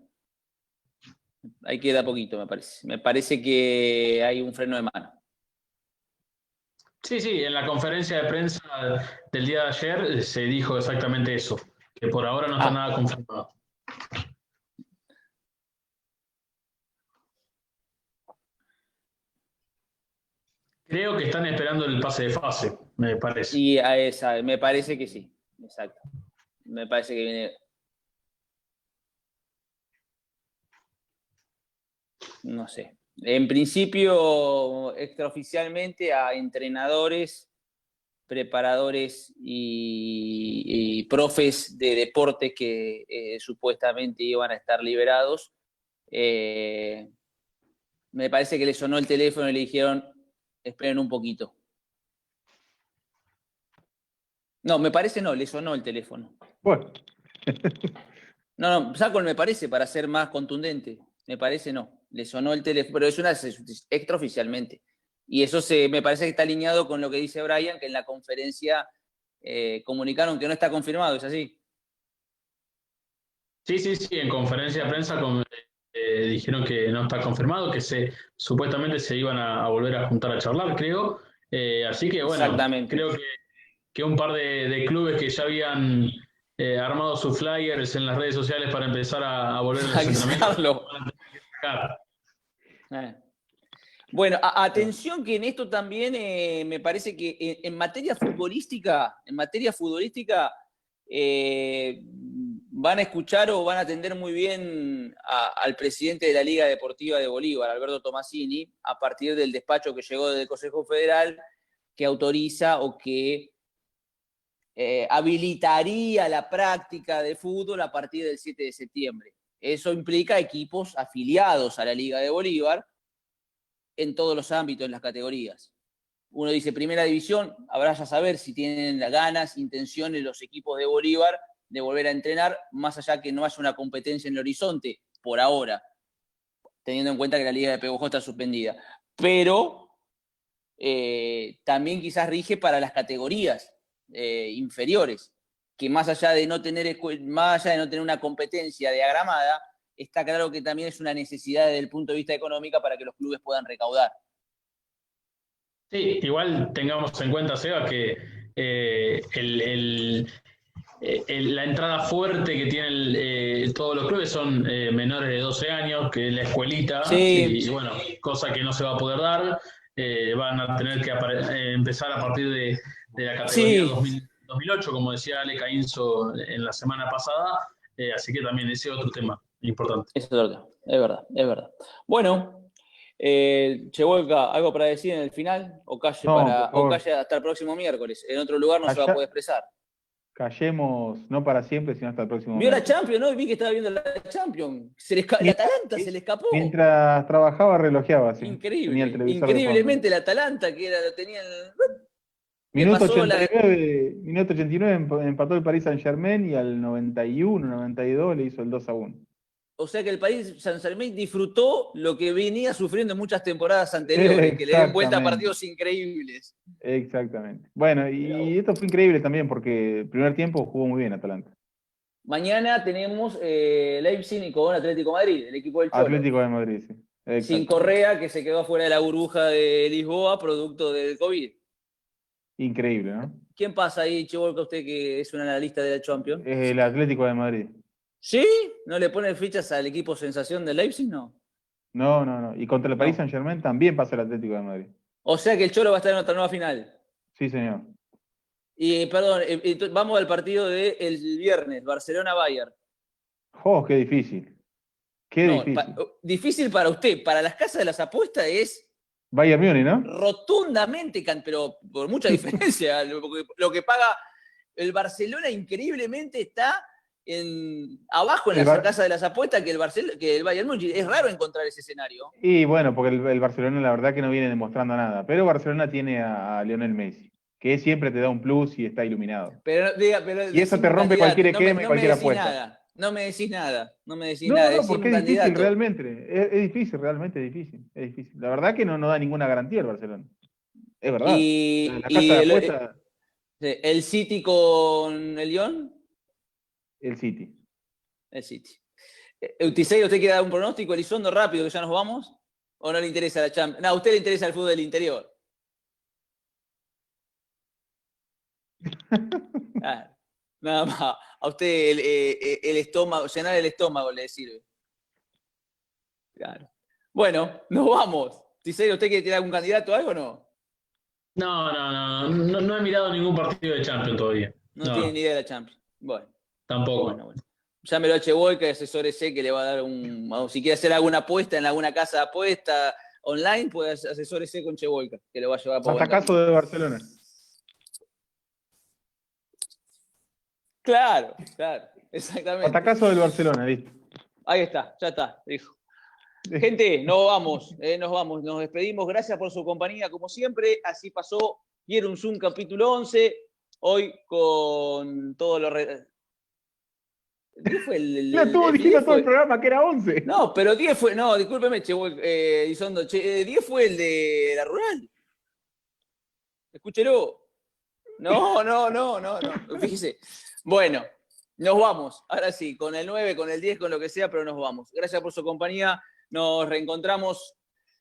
Ahí queda poquito, me parece. Me parece que hay un freno de mano. Sí, en la conferencia de prensa del día de ayer se dijo exactamente eso, que por ahora no está nada confirmado. Creo que están esperando el pase de fase, me parece. Y me parece que sí, exacto. Me parece que viene... No sé. En principio, extraoficialmente, a entrenadores, preparadores y profes de deportes que supuestamente iban a estar liberados, me parece que le sonó el teléfono y le dijeron, esperen un poquito. No, me parece no, le sonó el teléfono. Bueno. No, saco el me parece para ser más contundente. Me parece no, le sonó el teléfono, pero es extraoficialmente. Y eso me parece que está alineado con lo que dice Brian, que en la conferencia comunicaron que no está confirmado, ¿es así? Sí, en conferencia de prensa dijeron que no está confirmado, que supuestamente se iban a volver a juntar a charlar, creo. Así que, bueno, creo que un par de clubes que ya habían armado sus flyers en las redes sociales para empezar a volver a los Hay que entrenamientos. sacarlo. Bueno, atención que en esto también me parece que en materia futbolística, van a escuchar o van a atender muy bien al presidente de la Liga Deportiva de Bolívar, Alberto Tomasini, a partir del despacho que llegó del Consejo Federal que autoriza o que habilitaría la práctica de fútbol a partir del 7 de septiembre. Eso implica equipos afiliados a la Liga de Bolívar en todos los ámbitos, en las categorías. Uno dice primera división, habrá ya saber si tienen ganas, intenciones los equipos de Bolívar de volver a entrenar, más allá que no haya una competencia en el horizonte, por ahora, teniendo en cuenta que la Liga de Peguajó está suspendida. Pero también quizás rige para las categorías inferiores, que más allá de no tener una competencia diagramada, está claro que también es una necesidad desde el punto de vista económico para que los clubes puedan recaudar. Sí, igual tengamos en cuenta, Seba, que la entrada fuerte que tienen todos los clubes son menores de 12 años, que es la escuelita, sí. Y bueno, cosa que no se va a poder dar. Van a tener que empezar a partir de la categoría 2008, como decía Ale Caínzo en la semana pasada, así que también ese es otro tema importante. Es verdad. Bueno, Chevolka, ¿algo para decir en el final? ¿O calle hasta el próximo miércoles? En otro lugar no se va a poder expresar. Callemos, no para siempre, sino hasta el próximo Vio miércoles. la Champions, ¿no? Vi que estaba viendo la Champions. El Atalanta se le escapó. Mientras trabajaba, relojeaba. Sí. Increíblemente el Atalanta, que tenía el... Minuto 89 empató el Paris Saint-Germain y al 91, 92 le hizo el 2-1. O sea que el Paris Saint-Germain disfrutó lo que venía sufriendo en muchas temporadas anteriores, que le den vuelta a partidos increíbles. Exactamente. Bueno, y esto fue increíble también porque el primer tiempo jugó muy bien Atalanta. Mañana tenemos Leipzig con Atlético de Madrid, el equipo del Cholo. Atlético de Madrid, sí. Sin Correa, que se quedó fuera de la burbuja de Lisboa, producto del COVID. Increíble, ¿no? ¿Quién pasa ahí, Chevolka, usted que es un analista de la Champions? El Atlético de Madrid. ¿Sí? ¿No le pone fichas al equipo sensación de Leipzig, no? No. Y contra el Paris Saint-Germain también pasa el Atlético de Madrid. O sea que el Cholo va a estar en otra nueva final. Sí, señor. Y perdón, vamos al partido del viernes, Barcelona-Bayern. ¡Oh, qué difícil! Difícil. Difícil para usted. Para las casas de las apuestas es... Bayern Múnich, ¿no? Rotundamente, pero por mucha diferencia. Lo que paga el Barcelona increíblemente está abajo en la casa de las apuestas que el Bayern Múnich. Es raro encontrar ese escenario. Y bueno, porque el Barcelona la verdad que no viene demostrando nada. Pero Barcelona tiene a Lionel Messi, que siempre te da un plus y está iluminado. Y eso te rompe cualquier esquema y cualquier apuesta. No me decís nada. No, porque es difícil realmente. Es difícil, realmente difícil. Es difícil. La verdad que no da ninguna garantía el Barcelona. Es verdad. La casa de apuestas... ¿El City con el Lyon? El City. Eutisei, ¿usted quiere dar un pronóstico, Elizondo, rápido, que ya nos vamos? ¿O no le interesa la Champions? No, a usted le interesa el fútbol del interior. Nada más. A usted el estómago, llenar el estómago le sirve. Claro. Bueno, nos vamos. Tisei, ¿usted quiere tirar algún candidato o algo o no? No he mirado ningún partido de Champions todavía. No tiene ni idea de la Champions. Bueno. Tampoco. Bueno. Llámelo a Chevolka, asesórese que le va a dar si quiere hacer alguna apuesta en alguna casa de apuesta online, puede asesórese con Chevolka, que lo va a llevar por hasta caso de Barcelona. Claro, exactamente. Hasta caso del Barcelona, listo. Ahí está, ya está, dijo. Gente, nos vamos, nos despedimos. Gracias por su compañía, como siempre. Así pasó Quiero un Zoom capítulo 11. Hoy con todo lo... ¿10 fue ya estuvo diciendo todo el programa que era 11. No, pero 10 fue... No, discúlpeme, Elizondo. 10 fue el de la rural. Escúchelo. No. Fíjese. Bueno, nos vamos. Ahora sí, con el 9, con el 10, con lo que sea, pero nos vamos. Gracias por su compañía. Nos reencontramos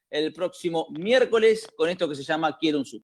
el próximo miércoles con esto que se llama Quiero un Zoom.